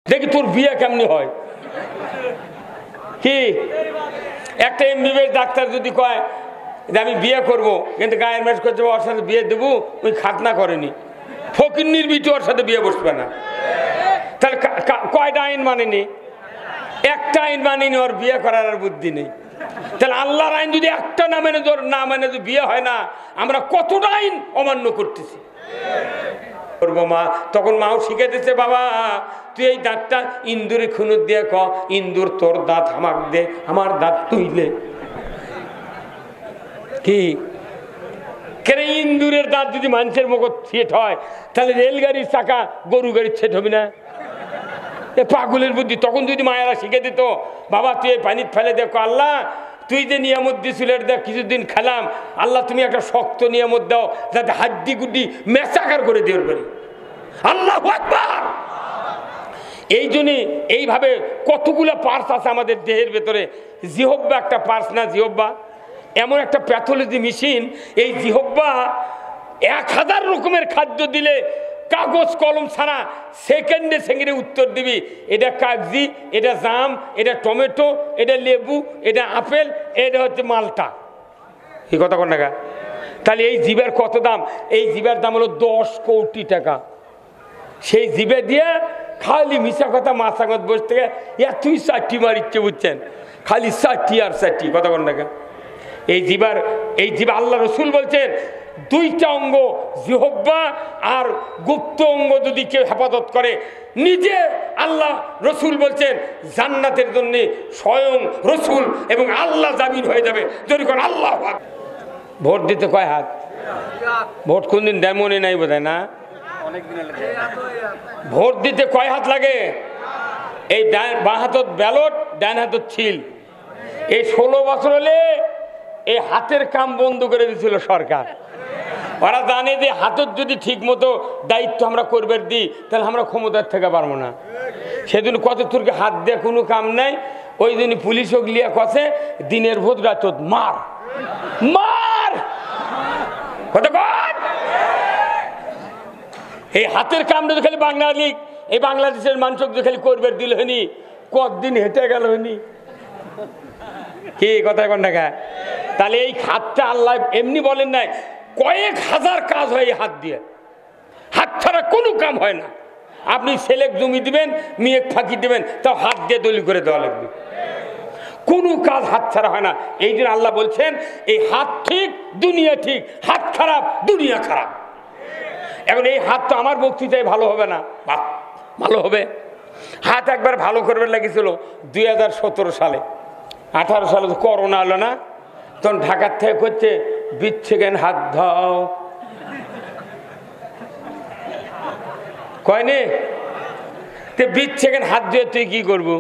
দেখি তোর বিয়ে কেমনি হয়। কি একটা এমবিবিএস ডাক্তার যদি কয় যে আমি বিয়ে করব, কিন্তু গায়ের মেশ করছে ওর সাথে বিয়ে দেবো, ওই খাতনা করেনি, ফকিন্নির বিটি ওর সাথে বিয়ে বসবে না, তাহলে কয়টা আইন মানেনি? একটা আইন মানেনি, ওর বিয়ে করার আর বুদ্ধি নেই। তাহলে আল্লাহর আইন যদি একটা না মেনে না মানে যদি বিয়ে হয় না, আমরা কতটা আইন অমান্য করতেছি করবো। মা তখন মাও শিখে দিচ্ছে, বাবা তুই এই দাঁতটা ইন্দুরে খুনুর দিয়ে ক, ইন্দুর তোর দাঁত আমাক দে, আমার দাঁত তুইলে। কি কেন ইন্দুরের দাঁত যদি মানুষের মুখ ছেট হয়, তাহলে রেলগাড়ির চাকা গরু গাড়ির ছেট হবে না? পাগলের বুদ্ধি। তখন যদি মায়েরা শিখে দিত, বাবা তুই এই পানি ফেলে দেখো, আল্লাহ তুই যে নিয়ামত দিয়েছিল দেখ কিছুদিন খেলাম, আল্লাহ তুমি একটা শক্ত নিয়ামত দাও যাতে হাড্ডি গুড্ডি মেচাকার করে দিয়ে পারি। আল্লাহু আকবার। এই জন্যে এইভাবে কতগুলো পার্টস আছে আমাদের দেহের ভেতরে। জিহব্বা একটা পার্টস না? জিহব্বা এমন একটা প্যাথোলজি মেশিন, এই জিহব্বা 1000 রকমের খাদ্য দিলে কাগজ কলম ছাড়া সেকেন্ডে সেকেন্ডে উত্তর দিবি, এটা কাগজি, এটা জাম, এটা টমেটো, এটা লেবু, এটা আপেল, এটা হচ্ছে মালটা। এই কথা কোন টাকা? তাহলে এই জিভের কত দাম? এই জিভের দাম হলো 10 কোটি টাকা। সেই জিভে দিয়ে খালি মিশা কথা মাছাগত বসে থেকে তুই 4টি মারিচ্ছে, বুঝছেন? খালি 4টি আর 4টি কথা কোন টাকা? এই জিভা আল্লাহ রসুল বলছেন 2টা অঙ্গ, জিহব্বা আর গুপ্ত অঙ্গ যদি কেউ হেফাজত করে, নিজে আল্লাহ রসুল বলছেন জান্নাতের জন্য স্বয়ং রসুল এবং আল্লাহ জামিন হয়ে যাবে। যদি কোন আল্লাহ ভোট দিতে কয় হাত? ভোট কোনদিন দেয় মনে নাই বোধহয় না? ভোট দিতে কয় হাত লাগে? এই বাঁ হাতত ব্যালট, ডান হাতত ছিল। এই 16 বছর হলে এই হাতের কাম বন্ধ করে দিয়েছিল সরকার। ওরা জানে যে হাতত যদি ঠিক মতো দায়িত্ব আমরা করবে দিই, তাহলে আমরা ক্ষমতার থেকে পারবো না। সেদিন কত তোরকে হাত দিয়ে কোনো কাম নাই। ওই দিন পুলিশও গিয়ে কষে দিনের ভোট রাত মার মার কত। এই হাতের কামটা তো খালি বাঙালি, এই বাংলাদেশের মানুষকে তো খালি করবে দিল হয়নি, কতদিন হেঁটে গেল হয়নি। কি কথা কোন টাকা? তাহলে এই হাতটা আল্লাহ এমনি বলেন নাই, কয়েক হাজার কাজ হয় এই হাত দিয়ে। হাত ছাড়া কোনো কাম হয় না। আপনি ছেলেক জমি দিবেন, মেয়েক ফাঁকি দিবেন, তাও হাত দিয়ে দলি করে দেওয়া লাগবে। কোনো কাজ হাত ছাড়া হয় না। এই জন্য আল্লাহ বলছেন এই হাত ঠিক দুনিয়া ঠিক, হাত খারাপ দুনিয়া খারাপ। এখন এই হাত তো আমার বক্তৃতায় ভালো হবে না, ভালো হবে। হাত একবার ভালো করবে লাগিয়েছিল 2017 সালে। 18 সালে তো করোনা হলো না, তখন ঢাকার থেকে করছে বিচ্ছেকেন হাত ধাও কয়নি, তে বিচ্ছেকেন হাত ধুয়ে তুই কি করবো?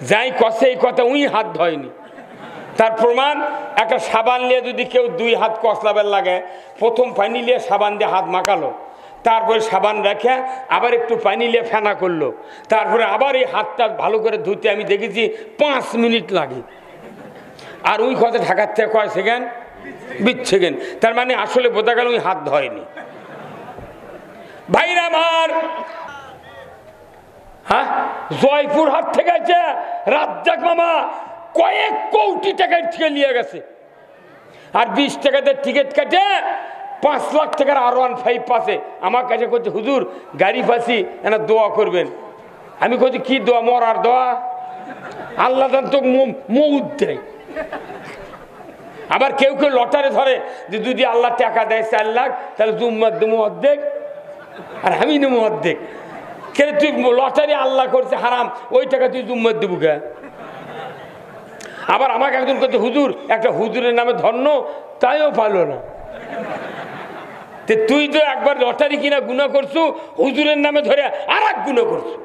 যাই কষে এই কথা উই হাত ধয়নি। তার প্রমাণ একটা সাবান নিয়ে যদি কেউ 2 হাত কষলাবেন লাগে, প্রথম পানি নিয়ে সাবান দিয়ে হাত মাখালো, তারপরে সাবান রেখে আবার একটু পানি নিয়ে ফেনা করলো, তারপরে আবার এই হাতটা ভালো করে ধুতে আমি দেখেছি 5 মিনিট লাগে। আর ওই কথা ঢাকার থেকে কয় সেকেন্ড? 20 সেকেন্ড। তার মানে আসলে বোঝা গেল ওই হাত ধয়নি। ভাইরা আমার, হ্যাঁ জয়পুর হাট থেকে আছে রাজ্জাক মামা কয়েক কোটি টাকার টিকিট নিয়ে গেছে। আর 20 টাকাতে টিকিট কাটে 5 লাখ টাকার R15 পাশে আমার কাছে করছে, হুজুর গাড়ি পাচ্ছি এনা দোয়া করবেন। আমি করছি কি দোয়া? মরার দোয়া। আল্লাহ তো মৌত দেয়। আবার কেউ কেউ লটারি ধরে যে যদি আল্লাহ টাকা দেয় 4 লাখ, তাহলে জুম্মার দেবো অর্ধেক আর আমি নেবো অর্ধেক। কেন তুই লটারি আল্লাহ করছে হারাম, ওই টাকা তুই জুম্মার দেবো কে? আবার আমাকে একজন করছে, হুজুর একটা হুজুরের নামে ধন্য, তাইও পারলো না। তুই তো একবার লটারি কিনা গুনাহ করছু, হুজুরের নামে ধরে আর এক গুনাহ করছু।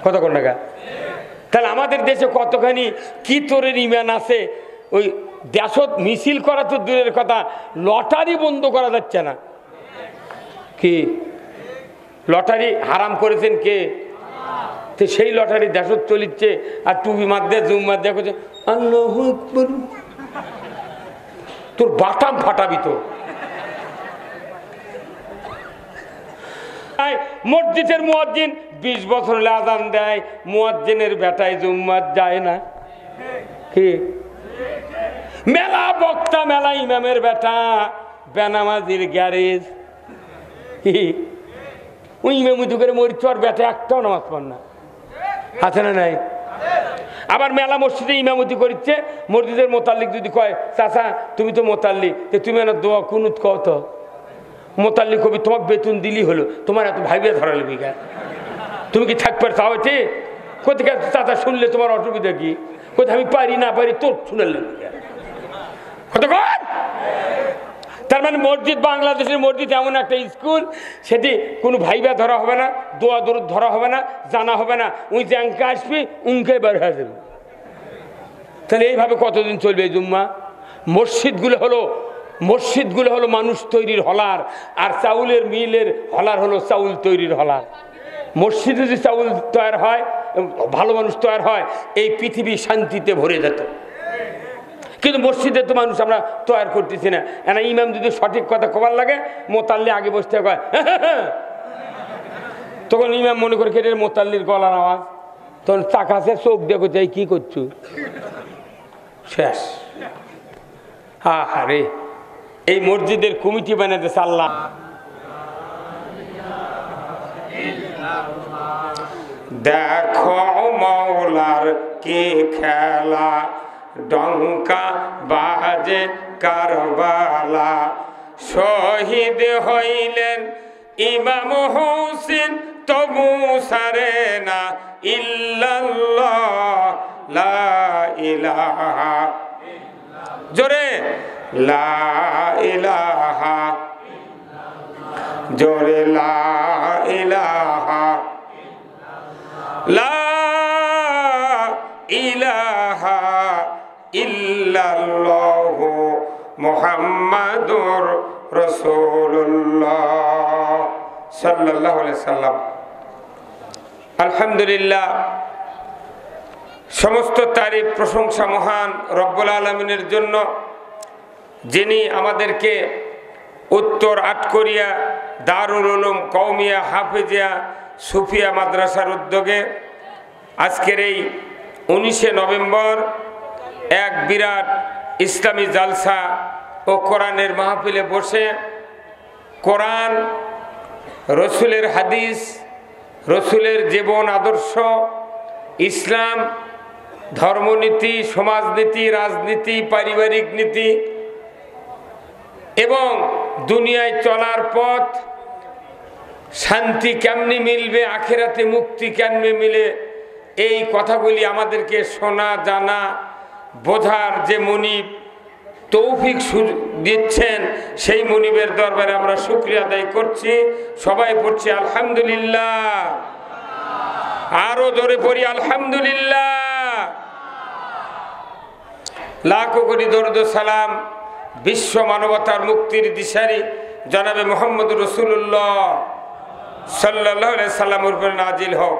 কত কোন টাকা? তাহলে আমাদের দেশে কতখানি কি তোরের ইমান আছে? ওই দেশত মিছিল করা তো দূরের কথা, লটারি বন্ধ করা যাচ্ছে না। কি লটারি হারাম করেছেন কে? তো সেই লটারি দেশত চলিচ্ছে, আর টুপি মাধ্যমে জুম মাধ্যমে করছে আল্লাহু আকবার। তোর বাটাম ফাটাবি তো। মসজিদের মুয়াজ্জিন 20 বছর হলে আজান দেয়, মুয়াজ্জিনের বেটায় জুম্মাত যায় না। কি মেলা বক্তা, মেলা ইমামের বেটা, বেনামাজির গ্যারেজ। ওই ইমামুদু করে মরিচ আর বেটা একটাও নামাজ পড় না, আছে না নাই? আবার মেলা মসজিদে ইমামতি করছে, মসজিদের মোতাল্লিক যদি কয় চাচা তুমি তো মোতাল্লি, তুমি না দোয়া কুনুত কও তো। মোতাল্লিক কবি তোমাকে বেতন দিলি হলো, তোমার এত ভাইবে ধরালে বিঘা, তুমি কি থাকবে চাও? কোথায় চাচা শুনলে তোমার অসুবিধা কি? কোথায় আমি পারি না পারি তোর শুনালে কতক্ষণ। তার মানে মসজিদ, বাংলাদেশের মসজিদ এমন একটা স্কুল, সেটি কোনো ভাইবা ধরা হবে না, দোয়া দরুদ ধরা হবে না, জানা হবে না। উই জ্যাংকে আসবি উনকে বের হয়ে যাবে। তাহলে এইভাবে কতদিন চলবে এই জুম্মা? মসজিদগুলো হলো মানুষ তৈরির হলার, আর চাউলের মিলের হলার হলো চাউল তৈরির হলার। মসজিদে যদি চাউল তৈরি হয়, ভালো মানুষ তৈরি হয়, এই পৃথিবী শান্তিতে ভরে যেত। কিন্তু মসজিদে তো মানুষ আমরা তৈরি করতেছি না। এনা ইমাম যদি সঠিক কথা কবার লাগে, মোতাল্লি আগে বসতে কয়, তখন ইমাম মনে করে কেটে মোতাল্লির গলার আওয়াজ, তখন চাকাছে চোখ দেখো চাই কি করছো, শেষ। আরে এই মসজিদের কমিটি বানাতেছে আল্লাহ। দেখো মাওলার কি খেলা, ডঙ্কা বাজে কারবালা, শহীদ হইলেন ইমাম হোসেন, তবু সারে না ইল্লাল্লাহ লা ইলাহা, জোরে লা ইলাহা, জোরে লা ইলাহা, লা ইলাহা ইল্লাল্লাহু মুহাম্মাদুর রাসূলুল্লাহ সাল্লাল্লাহু আলাইহি সাল্লাম। আলহামদুলিল্লাহ, সমস্ত তারিফ প্রশংসা মহান রব্বুল আলামিনের জন্য, যিনি আমাদেরকে উত্তর আটকরিয়া দারুল উলুম কওমিয়া হাফিজিয়া সুফিয়া মাদ্রাসার উদ্যোগে আজকের এই 19শে নভেম্বর এক বিরাট ইসলামী জালসা ও কোরআনের মাহফিলে বসে কোরআন, রসুলের হাদিস, রসুলের জীবন আদর্শ, ইসলাম, ধর্মনীতি, সমাজনীতি, রাজনীতি, পারিবারিক নীতি এবং দুনিয়ায় চলার পথ, শান্তি কেমনি মিলবে, আখিরাতে মুক্তি কেমনি মিলে, এই কথাগুলি আমাদেরকে শোনা, জানা, বোঝার যে মুনিব তৌফিক দিচ্ছেন, সেই মুনিবের দরবারে আমরা শুকরিয়া আদায় করছি। সবাই পড়ছি আলহামদুলিল্লাহ, আরো জোরে পড়ি আলহামদুলিল্লাহ। লাখো কোটি দরুদ সালাম বিশ্ব মানবতার মুক্তির দিশারি জনাবে মুহাম্মদ রাসূলুল্লাহ সাল্লাল্লাহু আলাইহি সাল্লামের উপর নাজিল হোক।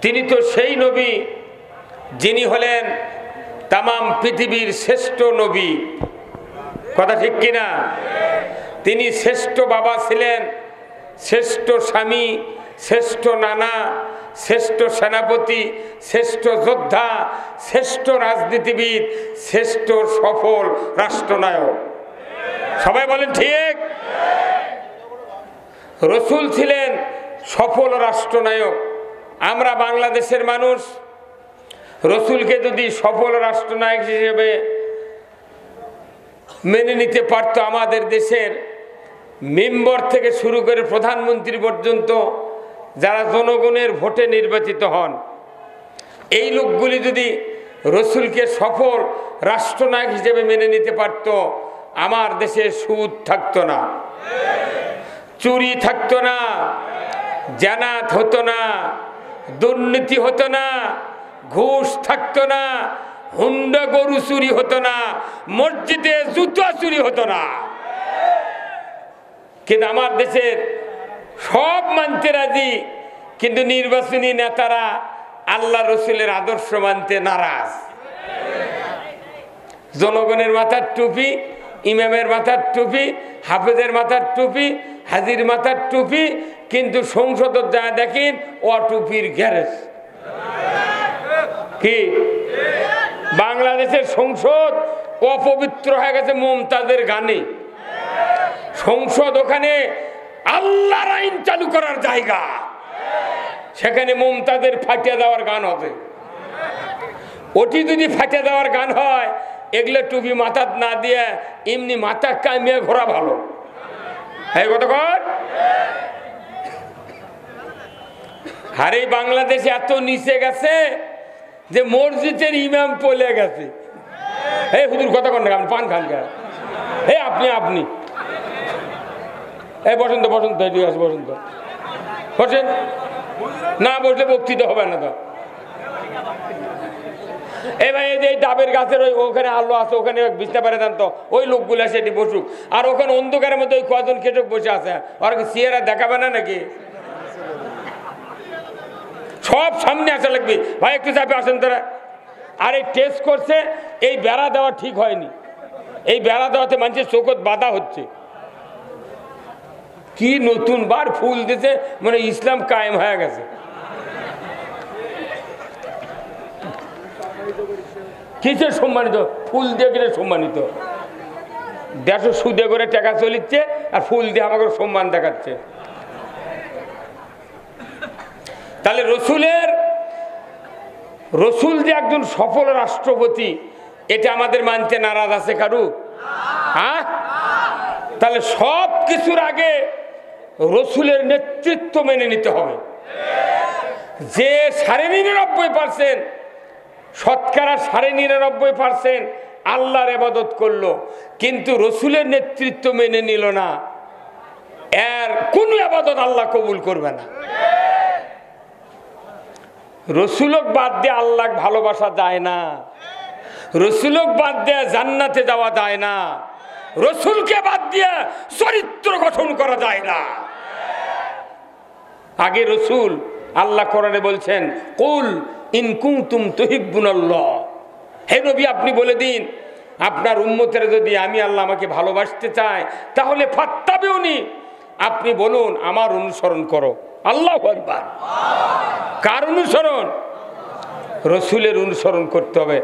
তিনি তো সেই নবী যিনি হলেন তামাম পৃথিবীর শ্রেষ্ঠ নবী, কথা ঠিক কিনা? তিনি শ্রেষ্ঠ বাবা ছিলেন, শ্রেষ্ঠ স্বামী, শ্রেষ্ঠ নানা, শ্রেষ্ঠ সেনাপতি, শ্রেষ্ঠ যোদ্ধা, শ্রেষ্ঠ রাজনীতিবিদ, শ্রেষ্ঠ সফল রাষ্ট্রনায়ক। সবাই বলেন ঠিক। রসুল ছিলেন সফল রাষ্ট্রনায়ক। আমরা বাংলাদেশের মানুষ রসুলকে যদি সফল রাষ্ট্রনায়ক হিসেবে মেনে নিতে পারত, আমাদের দেশের মেম্বার থেকে শুরু করে প্রধানমন্ত্রী পর্যন্ত যারা জনগণের ভোটে নির্বাচিত হন, এই লোকগুলি যদি রসুলকে সফল রাষ্ট্রনায়ক হিসেবে মেনে নিতে পারত, আমার দেশে সুদ থাকতো না, চুরি থাকতো না, জানাত হতো না, দুর্নীতি হতো না, ঘুষ থাকতো না, হুন্ডা গরু চুরি হতো না, মসজিদে জুতা চুরি হতো না। কিন্তু আমার দেশের সব মানতে রাজি, কিন্তু নির্বাচনী নেতারা আল্লাহ রসুলের আদর্শ মানতে নারাজ। জনগণের মাথার টুপি, ইমামের মাথার টুপি, হাফেজের মাথার টুপি, হাজির মাথার টুপি, কিন্তু সংসদত যা দেখেন অটুপির গ্যারেজ। কি বাংলাদেশের সংসদ অপবিত্র হয়ে গেছে মমতাজের গানে। সংসদ ওখানে আল্লাহর আইন চালু করার জায়গা, সেখানে মমতাজের ফাটিয়ে দেওয়ার গান হবে। ওটি যদি ফাটিয়ে দেওয়ার গান হয়, এগুলো টুপি মাথাত না দিয়ে এমনি মাথা কামিয়ে ঘোরা ভালো। হ্যাঁ কতক্ষণ আরে বাংলাদেশে এত নিচে গেছে যে মসজিদের ইমাম পলে গেছে। হে হুজুর কথা কন না, আপনি পান খান কে? হে আপনি এই বসন্ত বসন্ত ঠিক আছে, বসন্ত বসেন না, বসলে বক্তৃতা হবে না তো। এই ভাই এই যে ডাবের গাছের ওখানে আলো আছে, ওখানে বিছনা পারে দেন তো, ওই লোকগুলো সেটি বসুক। আর ওখানে অন্ধকারের মধ্যে ওই কজন কেটক বসে আছে, আর কি চেহারা দেখাবে না নাকি? সব সামনে আসা লাগবে। ভাই একটু চাপে আসেন তারা। আর এই টেস্ট করছে, এই বেড়া দেওয়া ঠিক হয়নি। এই বেড়া দেওয়াতে মানুষের চোখত বাধা হচ্ছে। কি নতুন বার ফুল দিতে, মানে ইসলাম কায়েম হয়ে গেছে। কিসের সম্মানিত? ফুল দিয়ে কিনে সম্মানিত। দেড়শো সুদে করে টাকা চলিচ্ছে, আর ফুল দিয়ে আমাকে সম্মান দেখাচ্ছে। তাহলে রসুল যে একজন সফল রাষ্ট্রপতি, এটা আমাদের মানতে নারাজ আছে কারু? হ্যাঁ, তাহলে সব কিছুর আগে রসুলের নেতৃত্ব মেনে নিতে হবে। যে 99.% শতকরা 99.% আল্লাহর ইবাদত করলো, কিন্তু রসুলের নেতৃত্ব মেনে নিল না, এর কোন ইবাদত আল্লাহ কবুল করবে না। রসুলক বাদ দিয়ে আল্লাহ ভালোবাসা যায় না, রসুলক বাদ দিয়ে জান্নাতে যাওয়া যায় না, রসুলকে বাদ দিয়ে চরিত্র গঠন করা যায় না। আগে রসুল। আল্লাহ কোরআনে বলছেন, কুল ইন কুনতুম তুহিব্বুনাল্লাহ, হে নবী আপনি বলে দিন, আপনার উম্মতের যদি আমি আল্লাহ আমাকে ভালোবাসতে চাই, তাহলে ফাত্তাবিউনি, আপনি বলুন আমার অনুসরণ করো। আল্লাহু আকবার। কার অনুসরণ? রসুলের অনুসরণ করতে হবে।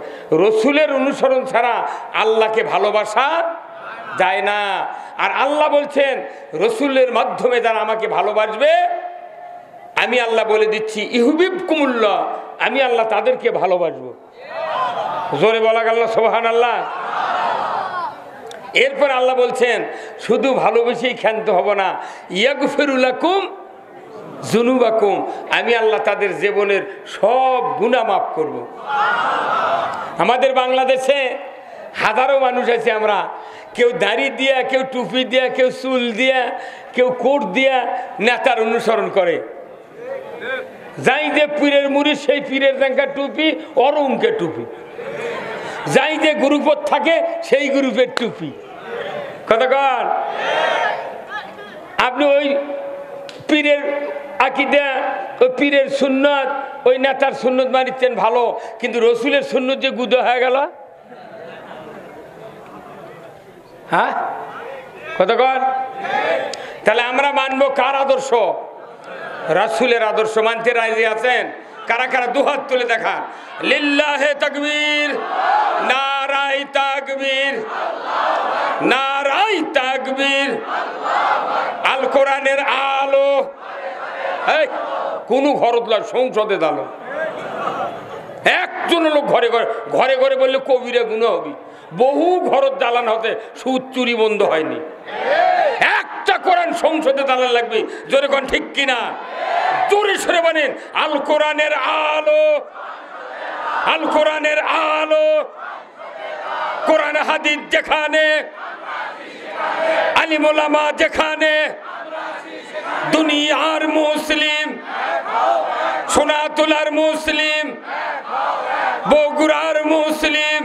রসুলের অনুসরণ ছাড়া আল্লাহকে ভালোবাসা যায় না। আর আল্লাহ বলছেন, রসুলের মাধ্যমে যারা আমাকে ভালোবাসবে, আমি আল্লাহ বলে দিচ্ছি ইউহিব্বুকুমুল্লাহ, আমি আল্লাহ তাদেরকে ভালোবাসবো। জোরে বলা গেল সুবহানাল্লাহ। এরপর আল্লাহ বলছেন, শুধু ভালোবেসেই ক্ষান্ত হব না, ইয়াগফিরু লাকুম যুনুবাকুম, আমি আল্লাহ তাদের জীবনের সব গুনাহ মাফ করব। আমাদের বাংলাদেশে হাজারো মানুষ আছে, আমরা কেউ দাড়ি দিয়া, কেউ টুপি দিয়া, কেউ চুল দিয়া, কেউ কোট দিয়া নেতার অনুসরণ করে। যাই যে পীরের মুড়ি, সেই পীরের জাঙ্গা টুপি, অরুণকে টুপি। যাই যে গ্রুপত থাকে, সেই গ্রুপের টুপি। কতক্ষণ আপনি ওই পীরের আকিদা, ওই পীরের সুন্নত, ওই নেতার সুন্নত মানিচ্ছেন ভালো, কিন্তু রসুলের সুন্নত যে গুদো হয়ে গেল। হ্যাঁ কতক্ষণ? তাহলে আমরা মানবো কার আদর্শ? রাসূলের আদর্শ মানতে রাজি আছেন? কারা কারা দুহাত তুলে দেখান। লিল্লাহে তাকবীর, নারায়ে তাকবীর, নারায়ে তাকবীর। আল কোরআনের আলো, এই কোন ঘরত লয়, সংসদে দালো। একজন লোক ঘরে ঘরে ঘরে ঘরে বললে কবিরে গুনাহ হবি। বহু ঘরত দালান হতে সুদ চুরি বন্ধ হয়নি। একটা কোরআন সংসদে দালান লাগবে। জোরে কোন ঠিক কিনা? জোরে সরে বলেন, আল কোরআনের আলো, আল কোরআনের আলো। কোরআন হাদিস যেখানে, আলিম ওলামা যেখানে, দুনিয়ার মুসলিম, সোনাতুলার মুসলিম, বগুড়ার মুসলিম,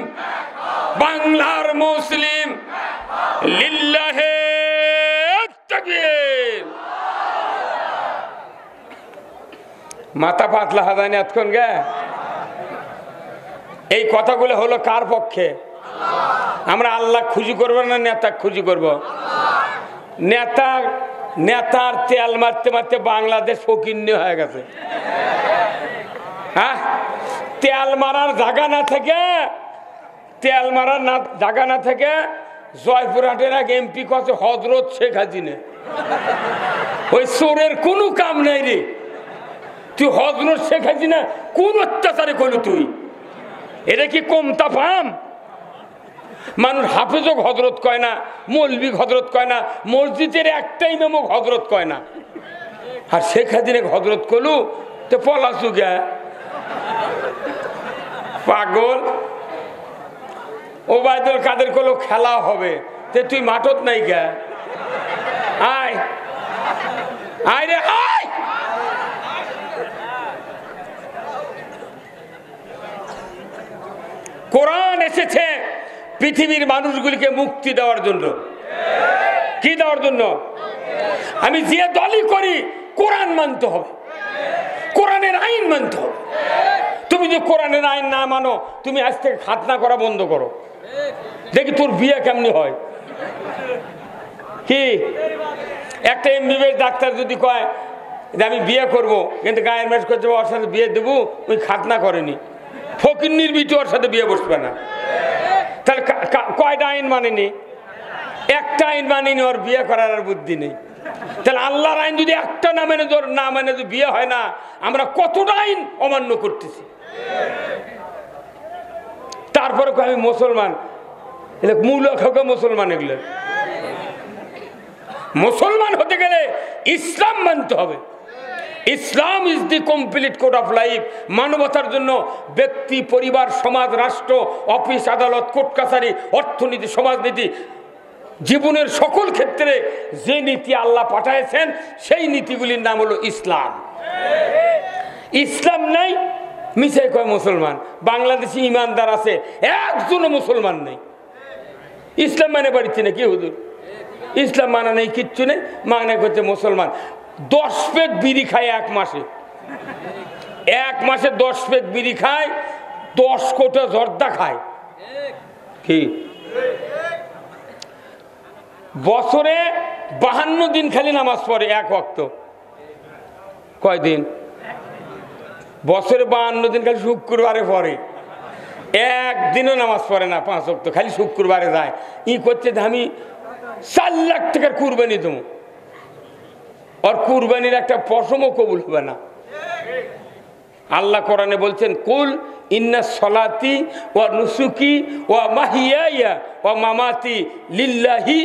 বাংলার মুসলিম, লিল্লাহে তাকবীর। মাথা পাতলা হাজানি এতক্ষণ গে। এই কথাগুলো হলো কার পক্ষে? আমরা আল্লাহ খুশি করবো না নেতা খুশি করব? নেতা নেতার তেল মারতে মারতে বাংলাদেশ ফকিন্নি হয়ে গেছে। হ্যাঁ, তেল মারার জায়গা না থেকে, তেল মারার জায়গা না থেকে জয়পুরহাটের এক এমপি কাছে হজরত শেখ হাসিনা। ওই চোরের কোনো কাম নাই রে। তুই হজরত শেখ হাসিনা কোন অত্যাচারে করলি তুই? এটা কি কমতা পাম? মানুষ হাফেজক হজরত কয় না, মৌলবি হজরত কয় না, মসজিদের একটাই মেমক হজরত কয় না। আর শেখ হাসিনা হজরত করলু তো পলাশু গে পাগল। ওবায়দুল কাদের করলো খেলা হবে, তে তুই মাঠত নাই গে? আয় আয় রে আয়। কোরআন এসেছে পৃথিবীর মানুষগুলিকে মুক্তি দেওয়ার জন্য। কি দেওয়ার জন্য? আমি যে দলই করি কোরআন মানতে হবে, কোরআনের আইন মানতে হবে। তুমি যে কোরআনের আইন না মানো, তুমি আজ থেকে খাতনা করা বন্ধ করো, দেখি তোর বিয়ে কেমনি হয়। কি একটা এমবিবিএস ডাক্তার যদি কয় যে আমি বিয়ে করব, কিন্তু গায়ের মেশ করছে ওর সাথে বিয়ে দেবো, ওই খাতনা করেনি, ফকিন্নির বিটি ওর সাথে বিয়ে বসবে না। তাহলে কয়টা আইন মানেনি? একটা আইন মানেনি, ওর বিয়ে করার আর বুদ্ধি নেই। তাহলে আল্লাহর আইন যদি একটা না মেনে যদি বিয়ে হয় না, আমরা কতটা আইন অমান্য করতেছি। তারপরে আমি মুসলমান, এগুলো মূল মুসলমান। এগুলো মুসলমান হতে গেলে ইসলাম মানতে হবে। Islam is the complete code of life. মানবতার জন্য ব্যক্তি, পরিবার, সমাজ, রাষ্ট্র, অফিস, আদালত, কোর্ট কাছারি, অর্থনীতি, সমাজনীতি, জীবনের সকল ক্ষেত্রে যে নীতি আল্লাহ পাঠাইছেন সেই নীতিগুলির নাম হলো ইসলাম। ইসলাম নাই, মিশাই কয় মুসলমান। বাংলাদেশি ইমানদার আছে, একজনও মুসলমান নেই। ইসলাম মানে বাড়িতে নাকি হুজুর? ইসলাম মানা নেই, কিচ্ছু নেই, মানে করছে মুসলমান। 10 পেগ বিড়ি খায় এক মাসে, এক মাসে 10 পেগ বিড়ি খায়, 10 কোটা জর্দা খায়। কি বছরে 52 দিন খালি নামাজ পড়ে এক ওয়াক্ত। কয়দিন? বছরে 52 দিন খালি শুক্রবারে পড়ে, একদিনও নামাজ পড়ে না 5 ওয়াক্ত, খালি শুক্রবারে যায়। ই করছে আমি 4 লাখ টাকার কুরবানি দেবো, আর কুরবানির একটা পশমও কবুল হবে না। আল্লাহ কোরআনে বলছেন, কুল ইন্না সলাতি ওয়া নুসুকি ওয়া মাহিয়ায়া ওয়া মামাতি লিল্লাহি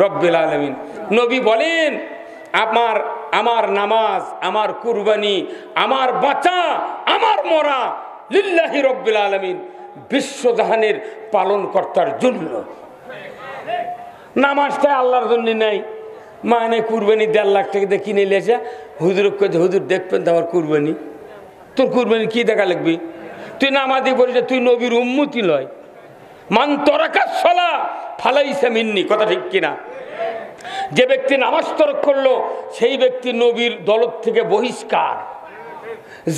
রব্বিল আলামিন। নবী বলেন, আমার নামাজ, আমার কুরবানি, আমার বাঁচা, আমার মরা লিল্লাহি রব্বিল আলামিন, বিশ্বজাহানের পালনকর্তার জন্য। নামাজটা আল্লাহর জন্য নাই, মানে কুরবানি 1.5 লাখ টাকা দিয়ে কিনে নিয়েছে। হুজুর কয়েছে, হুজুর দেখবেন তো আমার কুরবানি। তোর কুরবানি কি দেখা লাগবি? তুই নামাজি বলিস, তুই নবীর উম্মতি লয়। মান তরাকা সলা ফালাইসা মিন্নি, কথা ঠিক কিনা? যে ব্যক্তি নামাজ তরক করলো সেই ব্যক্তি নবীর দলত থেকে বহিষ্কার।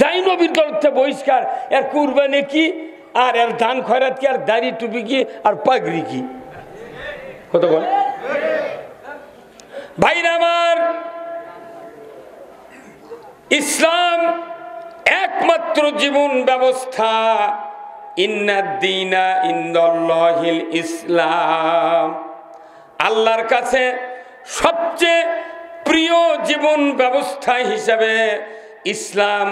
যাই নবীর দলত থেকে বহিষ্কার। এর কুরবানি কি, আর এর দান খয়রাত কি, আর দাড়ি টুপি কি, আর পাগড়ি কি? কত বল ভাইরা আমার, ইসলাম একমাত্র জীবন ব্যবস্থা। ইন্নাদ-দীনা ইনদাল্লাহিল ইসলাম। আল্লাহর কাছে সবচেয়ে প্রিয় জীবন ব্যবস্থা হিসাবে ইসলাম।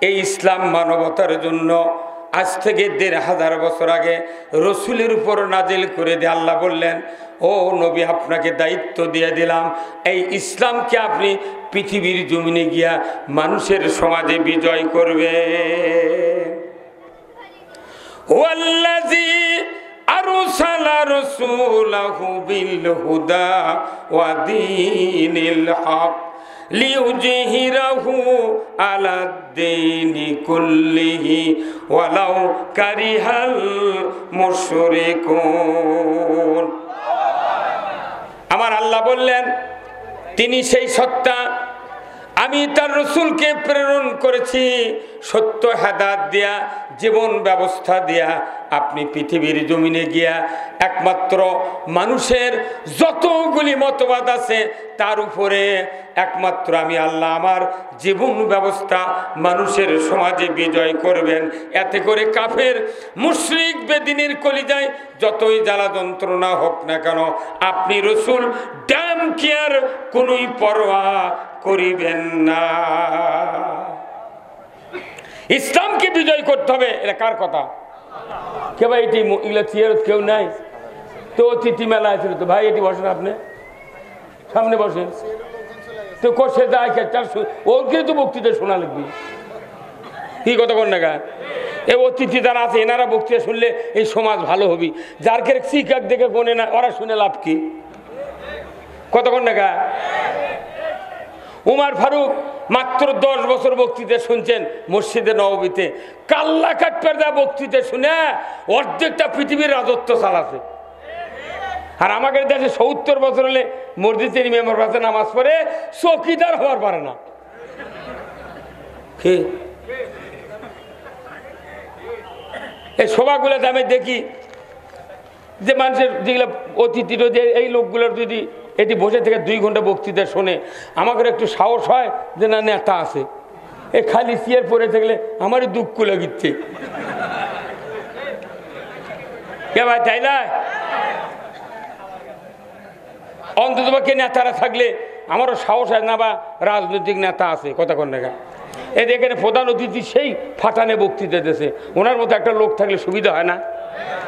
এই ইসলাম মানবতার জন্য আজ থেকে 1500 বছর আগে রসুলের উপর নাজিল করে দিয়ে আল্লাহ বললেন, ও নবী, আপনাকে দায়িত্ব দিয়ে দিলাম, এই ইসলামকে আপনি পৃথিবীর জমিনে গিয়া মানুষের সমাজে বিজয় করবে। ওয়াল্লাযী আরসালা রাসূলাহু বিল হুদা ওয়া দীনিল হক লিইউযহিরাহু আলাদ-দীনি কুল্লিহি ওয়ালাউ কারিহাল মুশরিকুন। আমার আল্লাহ বললেন, তিনি সেই সত্তা, আমি তার রসুলকে প্রেরণ করেছি সত্য হেদায়েত দিয়া, জীবন ব্যবস্থা দিয়া। আপনি পৃথিবীর জমিনে গিয়া একমাত্র মানুষের যতগুলি মতবাদ আছে তার উপরে একমাত্র আমি আল্লাহ আমার জীবন ব্যবস্থা মানুষের সমাজে বিজয় করবেন। এতে করে কাফের মুশরিক বেদিনের কলিজায় যতই জ্বালা যন্ত্রণা হোক না কেন, আপনি রসুল ড্যাম কেয়ার কোনোই পরোয়া করিবেন না। ইসলামকে বিজয় করতে হবে। এটা কার কথা? কে ভাই এটি এগুলো চেয়ার কেউ নাই তো? অতিথি মেলা আছে তো ভাই, এটি বসেন, আপনি সামনে বসেন তো। কষে যায় ওকে তো বক্তৃতা শোনা লাগবে, কি কথা কর না গা? এই অতিথি যারা আছে এনারা বক্তৃতা শুনলে এই সমাজ ভালো হবে। যার কে শিক্ষক দেখে কোনে না, ওরা শুনে লাভ কি? কথা কর না গা? উমার ফারুক মাত্র 10 বছর বক্তৃতা শুনছেন মসজিদে নববীতে, কাল্লা কাটপার দেওয়া বক্তৃতা শুনে অর্ধেকটা পৃথিবীর রাজত্ব চালাছে। আর আমাদের দেশে 70 বছর হলে মসজিদের ইমামের কাছে নামাজ পড়ে চৌকিদার হওয়ার পারে না। এই সভাগুলোতে আমি দেখি যে মানুষের যেগুলো অতিথি, এই লোকগুলোর যদি এটি বসে থেকে 2 ঘন্টা বক্তৃতা শোনে, আমাকে একটু সাহস হয় যে না নেতা আছে। এ খালি চেয়ার পরে থাকলে আমারই দুঃখ লাগিচ্ছে। কে ভাই, তাই না? অন্তত পক্ষে নেতারা থাকলে আমারও সাহস হয় না, বা রাজনৈতিক নেতা আছে। কথা কন না? এই এখানে প্রধান অতিথি সেই ফাটানে বক্তৃতা দিতেছে, ওনার মতো একটা লোক থাকলে সুবিধা হয় না?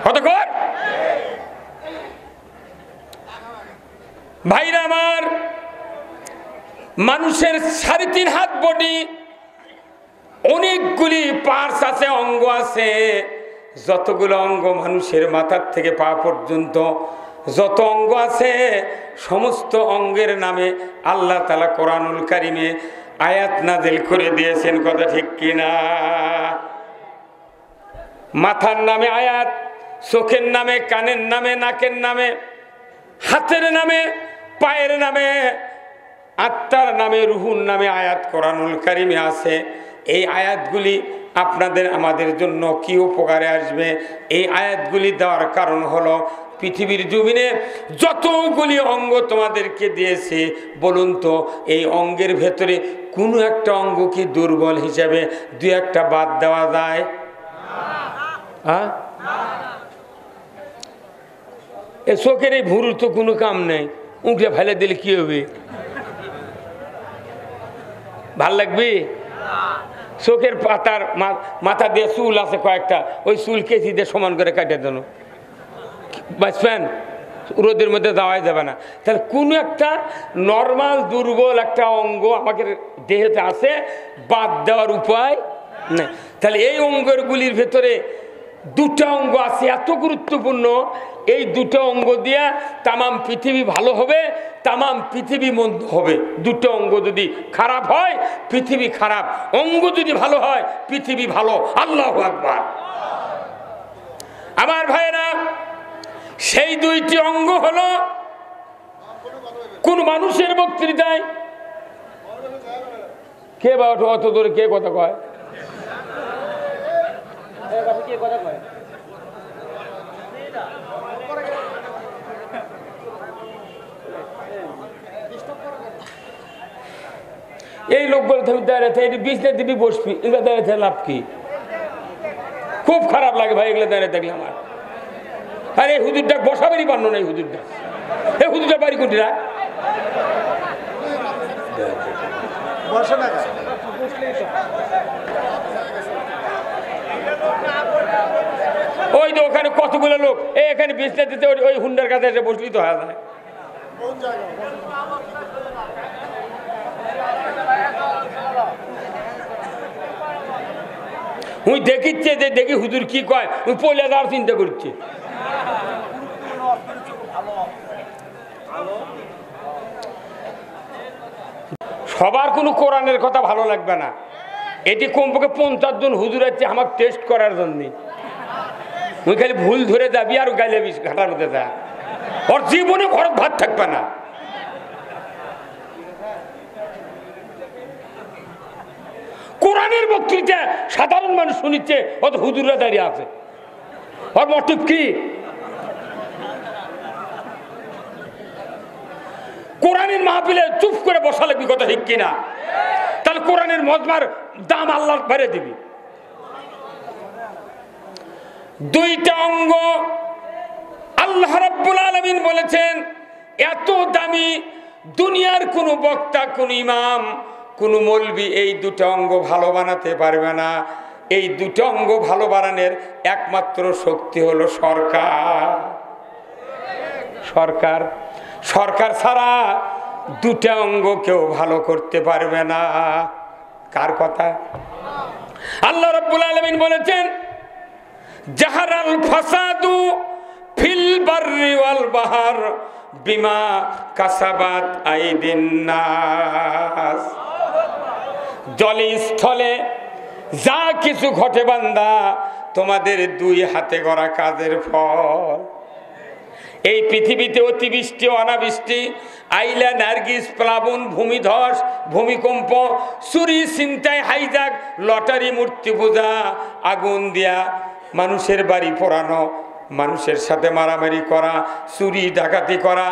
কতক্ষণ ভাইরা আমার, মানুষের 3.5 হাত বডি, অনেকগুলি পার্টস আছে, অঙ্গ আছে। যতগুলো অঙ্গ মানুষের মাথার থেকে পা পর্যন্ত যত অঙ্গ আছে, সমস্ত অঙ্গের নামে আল্লাহ তাআলা কোরআনুল কারিমে আয়াত নাযিল করে দিয়েছেন। কথা ঠিক কিনা? মাথার নামে আয়াত, চোখের নামে, কানের নামে, নাকের নামে, হাতের নামে, পায়ের নামে, আত্মার নামে, রুহুর নামে আয়াত কোরআনুল কারিমে আছে। এই আয়াতগুলি আপনাদের আমাদের জন্য কি উপকারে আসবে? এই আয়াতগুলি দেওয়ার কারণ হলো পৃথিবীর জমিনে যতগুলি অঙ্গ তোমাদেরকে দিয়েছে, বলুন তো এই অঙ্গের ভেতরে কোনো একটা অঙ্গ কি দুর্বল হিসাবে 2-1টা বাদ দেওয়া যায়? হ্যাঁ, এ চোখের এই ভুরুর তো কোনো কাম নেই, উঁকড়ে ফেলে দিলে কি হবে? ভাল লাগবে? চোখের পাতার মাথা দিয়ে চুল আছে কয়েকটা, ওই চুল কেচি দিয়ে সমান করে কাটে দেন, বাঁচবেন, রোদের মধ্যে যাওয়াই যাবে না। তাহলে কোনো একটা নর্মাল দুর্বল একটা অঙ্গ আমাকে দেহেতে আছে, বাদ দেওয়ার উপায় নেই। তাহলে এই অঙ্গগুলির ভেতরে 2টা অঙ্গ আছে এত গুরুত্বপূর্ণ, এই 2টা অঙ্গ দিয়া তামাম পৃথিবী ভালো হবে, তামাম পৃথিবী মন্দ হবে। 2টা অঙ্গ যদি খারাপ হয় পৃথিবী খারাপ, অঙ্গ যদি ভালো হয় পৃথিবী ভালো। আল্লাহু আকবার। আমার ভাইরা, সেই 2টি অঙ্গ হলো কোন মানুষের বক্তৃতায় কে বা অত দূরে কে কথা কয়? এই লোকগুলো তুমি দাঁড়িয়ে থাকে, বিছনা দিবি বসবি, এগুলো দাঁড়িয়ে থাকে লাভ কি? খুব খারাপ লাগে ভাই এগুলো দাঁড়িয়ে থাকলে আমার। আরে হুজুরটা বসাবারই পারল না, এই হুজুরটা, এই হুজুরটা বাড়ি কোনটা? ওই তো ওখানে কতগুলো লোক, এখানে বিছনা দিতে ওই হুন্ডার কাছে এসে বসলি তো হয় না। ওই দেখিচ্ছে যে দেখি হুজুর কি কয়, ওই পয়লা যাওয়ার চিন্তা করছে। সবার কোনো কোরআনের কথা ভালো লাগবে না। এটি কমপক্ষে 50 জন হুজুর আছে আমার টেস্ট করার জন্য। ওই খালি ভুল ধরে যাবি আর গাইলে ঘাটার মধ্যে যা, ওর জীবনে ঘর ভাত থাকবে না। কোরআনের বক্তৃতা সাধারণ মানুষ শুনিচ্ছে, অত হুজুররা দাঁড়িয়ে আছে। ওর মোটিভ কি? কোরআনের মাহফিলে চুপ করে বসা লাগবি, কথা ঠিক কিনা? তাহলে কোরআনের মজমার দাম আল্লাহ বেড়ে দিবি। দুইটা অঙ্গ আল্লাহ রাব্বুল আলামিন বলেছেন এত দামি, দুনিয়ার কোন বক্তা, কোন ইমাম, কোন মৌলবি এই দুটো অঙ্গ ভালো বানাতে পারবে না। এই দুটো অঙ্গ ভালো বানানোর একমাত্র শক্তি হলো সরকার। সরকার সরকার ছাড়া দুটো অঙ্গ কেউ ভালো করতে পারবে না। কার কথা? আল্লাহ রাব্বুল আলামিন বলেছেন জাহারাল ফাসাদু ফিল বাররি ওয়াল বাহর বিমা কাসাবাত আইদিন নাস। জলে স্থলে যা কিছু ঘটে বান্দা, তোমাদের দুই হাতে গড়া কাজের ফল। এই পৃথিবীতে অতিবৃষ্টি, অনাবৃষ্টি, আইলা, নার্গিস, প্লাবন, ভূমিধস, ভূমিকম্প, চুরি, ছিনতাই, হাইজাক, লটারি, মূর্তি পূজা, আগুন দিয়া মানুষের বাড়ি পোড়ানো, মানুষের সাথে মারামারি করা, চুরি ডাকাতি করা,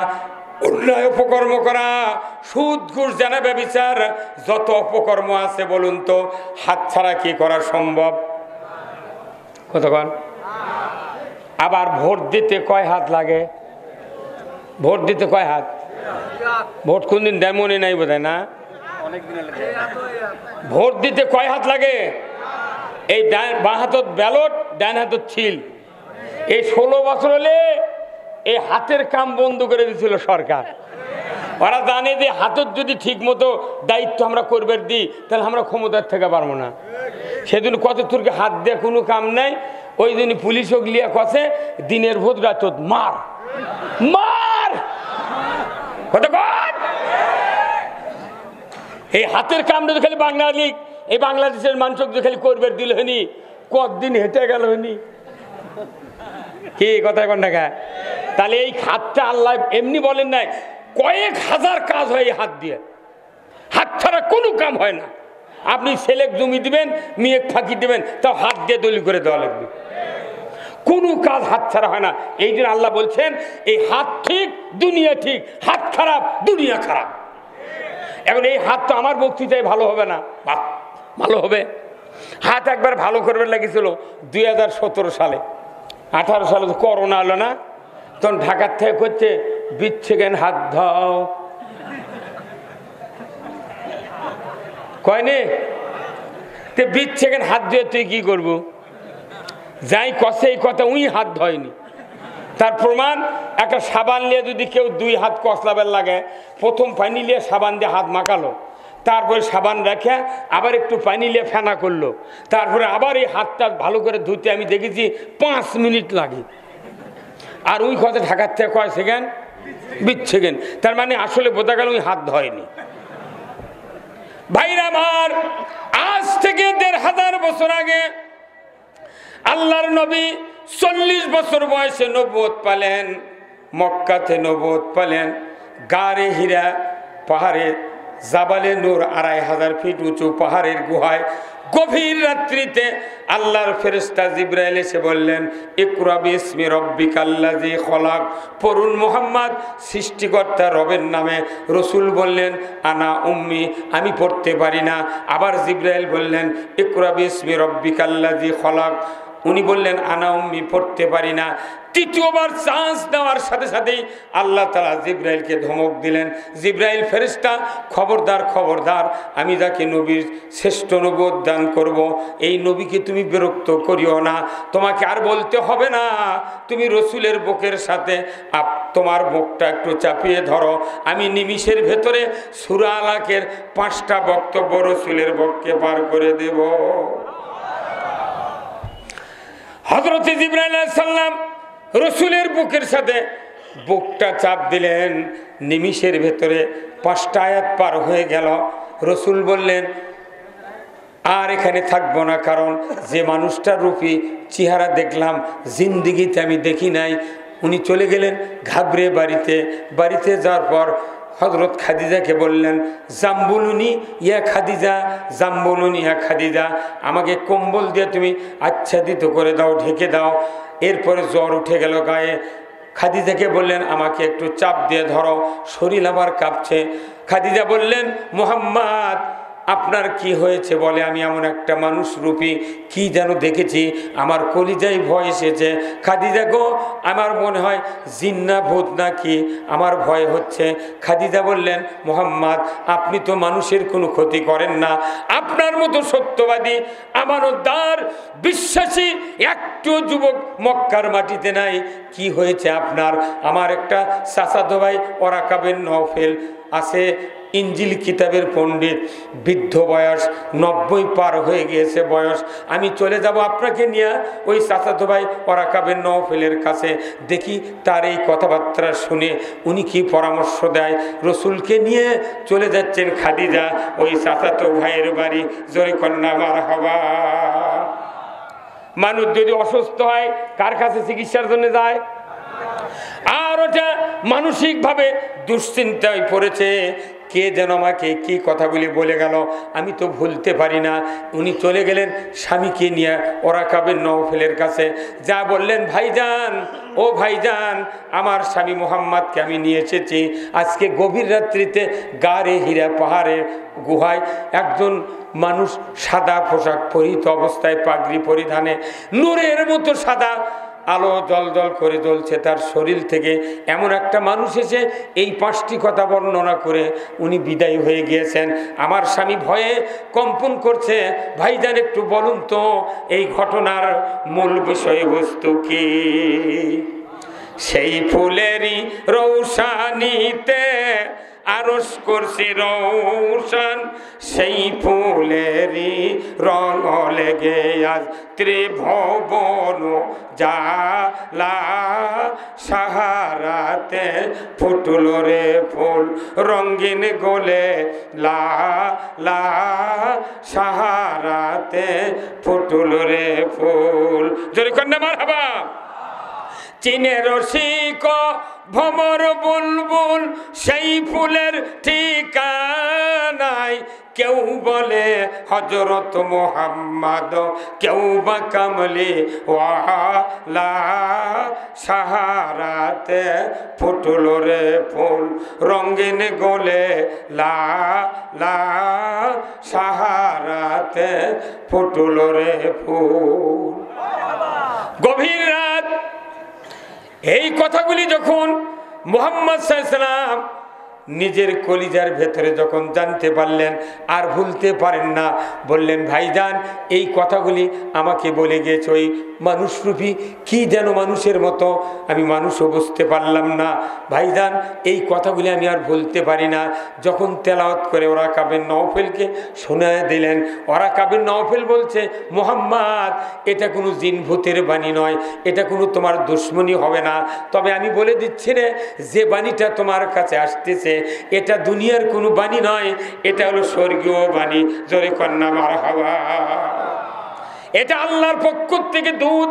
অন্যায় অপকর্ম করা, সুদ ঘুষ, জানা ব্যভিচার, যত অপকর্ম আছে বলুন তো, হাত ছাড়া কি করা সম্ভব? কতক্ষণ? আবার ভোট দিতে কয় হাত লাগে? ভোট দিতে কয় হাত? ভোট কোন দিন দেয় মনে নাই বোধ হয় না? ভোট দিতে কয় হাত লাগে? এই বাঁ হাতত ব্যালট, ডান হাতত ছিল। এই 16 বছর হলে এই হাতের কাম বন্ধ করে দিয়েছিল সরকার। ওরা জানে যে হাতত যদি ঠিক মতো দায়িত্ব আমরা করবে দিই, তাহলে আমরা ক্ষমতার থেকে পারবো না। সেদিন কত তুরকে হাত দিয়ে কোনো কাম নাই। ওই দিন পুলিশও গিয়ে কছে দিনের ভোট রাত মার মার। এই হাতের কামটা তো খালি বাঙালি, এই বাংলাদেশের মানুষকে তো খালি করবে দিল হয়নি, কতদিন হেঁটে গেল হয়নি। কি কথা কোন টাকা? তাহলে এই হাতটা আল্লাহ এমনি বলেন নাই, কয়েক হাজার কাজ হয় এই হাত দিয়ে। হাত ছাড়া কোনো কাম হয় না। আপনি ছেলেক জমি দিবেন, মেয়েক ফাঁকি দিবেন, তাও হাত দিয়ে দলিল করে দেওয়া লাগবে। কোনো কাজ হাত ছাড়া হয় না। এই জন্য আল্লাহ বলছেন এই হাত ঠিক, দুনিয়া ঠিক, হাত খারাপ, দুনিয়া খারাপ। এখন এই হাত তো আমার বক্তৃতায় ভালো হবে না, ভালো হবে। হাত একবার ভালো করবে লাগিয়েছিল 2017 সালে, 18 সালে তো করোনা হলো না, তখন ঢাকার থেকে করছে বিচ্ছেকেন হাত ধাও, কয়নি তে বিচ্ছেকেন হাত ধুয়ে তুই কি করবো? যাই কষে এই কথা উই হাত ধয়নি। তার প্রমাণ একটা সাবান নিয়ে যদি কেউ 2 হাত কষলাবেন লাগে, প্রথম পানি নিয়ে সাবান দিয়ে হাত মাখালো, তারপরে সাবান রেখে আবার একটু পানি নিয়ে ফেনা করলো, তারপরে আবার এই হাতটা ভালো করে ধুতে আমি দেখেছি 5 মিনিট লাগে। আর ওই কথা ঢাকার থেকে কয় সেকেন্ড, 20 সেকেন্ড। তার মানে আসলে বোঝা গেল ওই হাত ধয়নি। ভাইরা আমার, আজ থেকে 1500 বছর আগে আল্লাহর নবী 40 বছর বয়সে নবুয়ত পেলেন, মক্কাতে নবুয়ত পেলেন। গারে হীরা পাহাড়ে, জাবালে নূর 2500 ফিট উঁচু পাহাড়ের গুহায় গভীর রাত্রিতে আল্লাহর ফেরেশতা জিবরাইল এসে বললেন, ইকরা বিসমি রব্বিকাল্লাযী খলাক, পড়ুন মুহাম্মদ সৃষ্টিকর্তা রবের নামে। রসুল বললেন আনা উম্মি, আমি পড়তে পারি না। আবার জিবরাইল বললেন ইকরা বিসমি রব্বিকাল্লাযী খলাক, উনি বললেন আনা উম্মি, পড়তে পারি না। তৃতীয়বার চান্স দেওয়ার সাথে সাথেই আল্লাহ তাআলা জিবরাইলকে ধমক দিলেন, জিবরাইল ফেরেশতা, খবরদার খবরদার, আমি যাকে নবীর শ্রেষ্ঠ নবুয়ত দান করব, এই নবীকে তুমি বিরক্ত করিও না। তোমাকে আর বলতে হবে না, তুমি রসুলের বুকের সাথে তোমার বুকটা একটু চাপিয়ে ধরো, আমি নিমিষের ভেতরে সূরা আলাকের 5টা বক্তব্য রসুলের বক্ষে পার করে দেব। হযরত জিবরাইল আলাইহিস সালাম রসুলের বুকের সাথে বুকটা চাপ দিলেন, নিমিষের ভেতরে 5টা আয়াত পার হয়ে গেল। রসুল বললেন আর এখানে থাকবো না, কারণ যে মানুষটার রূপী চেহারা দেখলাম জিন্দিগিতে আমি দেখি নাই। উনি চলে গেলেন ঘাবড়ে বাড়িতে। বাড়িতে যাওয়ার পর হযরত খাদিজাকে বললেন, জাম্বুলুনি ইয়া খাদিজা, জাম্বুলুনি ইয়া খাদিজা, আমাকে কম্বল দিয়ে তুমি আচ্ছাদিত করে দাও, ঢেকে দাও। এরপরে জ্বর উঠে গেল গায়ে। খাদিজাকে বললেন, আমাকে একটু চাপ দিয়ে ধরো, শরীর আমার কাঁপছে। খাদিজা বললেন, মুহাম্মদ আপনার কি হয়েছে বলে? আমি এমন একটা মানুষ রূপী কি যেন দেখেছি, আমার কলিজায় ভয় এসেছে। খাদিজা গো, আমার মনে হয় জিন্না ভূত নাকি, আমার ভয় হচ্ছে। খাদিজা বললেন, মুহাম্মদ আপনি তো মানুষের কোনো ক্ষতি করেন না, আপনার মতো সত্যবাদী আমানতদার বিশ্বাসী একটু যুবক মক্কার মাটিতে নাই। কি হয়েছে আপনার? আমার একটা চাচাতো ভাই ওরাকা বিন নওফেল আছে, ইঞ্জিল কিতাবের পণ্ডিত, বৃদ্ধ বয়স, 90 পার হয়ে গিয়েছে বয়স। আমি চলে যাব আপনাকে নিয়ে ওই চাচাতো ভাই ওরাকা বিন নওফেলের কাছে, দেখি তার এই কথাবার্তা শুনে উনি কি পরামর্শ দেয়। রসুলকে নিয়ে চলে যাচ্ছেন খাদিজা ওই চাচাতো ভাইয়ের বাড়ি। জোরে কন্যা মারহাবা। মানুষ যদি অসুস্থ হয় কার কাছে চিকিৎসার জন্য যায়? আর ওটা মানসিকভাবে দুশ্চিন্তায় পড়েছে, কে যেন আমাকে কি কথাগুলি বলে গেল, আমি তো ভুলতে পারি না। উনি চলে গেলেন স্বামীকে নিয়ে ওরাকা বিন নওফেলের কাছে, যা বললেন, ভাইজান ও ভাইজান, আমার স্বামী মুহাম্মদকে আমি নিয়ে এসেছি। আজকে গভীর রাত্রিতে গাড়ে হীরা পাহাড়ের গুহায় একজন মানুষ সাদা পোশাক পরিহিত অবস্থায়, পাগড়ি পরিধানে, নূরের মতো সাদা আলো জলজল করে জ্বলছে তার শরীর থেকে, এমন একটা মানুষ এসে এই 5টি কথা বর্ণনা করে উনি বিদায় হয়ে গিয়েছেন। আমার স্বামী ভয়ে কম্পন করছে। ভাইজান একটু বলুন তো এই ঘটনার মূল বিষয়বস্তু কি? সেই ফুলেরই রৌশানিতে আরশ করছি রৌশন, সেই ফুলেরই রং লেগে আজ ত্রিভুবন জালা। সাহারাতে ফুটল রে ফুল রঙিন গোলে লা লা, সাহারাতে ফুটল রে ফুল। জোরে কন্যা মারহাবা। চীনের রসিক ভমর বুলবুল, সেই ফুলের ঠিকানায় কেউ বলে হযরত মুহাম্মদ, কেউ বা কামলি ওয়ালা। সাহারাতে ফুটল রে ফুল রঙিন গোলে লা লা, সাহারাতে ফুটল রে ফুল। গভীর রাত এই কথাগুলি যখন মুহাম্মদ সাল্লাল্লাহু আলাইহি ওয়াসাল্লাম নিজের কলিজার ভেতরে যখন জানতে পারলেন, আর ভুলতে পারেন না, বললেন, ভাইজান এই কথাগুলি আমাকে বলে গেছে ওই মানুষরূপী কি যেন মানুষের মতো, আমি মানুষও বুঝতে পারলাম না। ভাইজান এই কথাগুলি আমি আর ভুলতে পারি না। যখন তেলাওয়াত করে ওরাকা বিন নওফেলকে শোনায় দিলেন, ওরাকা বিন নওফেল বলছে, মুহাম্মদ এটা কোনো জিন ভূতের বাণী নয়, এটা কোনো তোমার দুশ্মনী হবে না। তবে আমি বলে দিচ্ছি রে, যে বাণীটা তোমার কাছে আসতেছে এটা দুনিয়ার কোনো বাণী নয়, এটা হলো স্বর্গীয় বাণী। জোরে কন্যা মারহাবা। এটা আল্লাহর পক্ষ থেকে দূত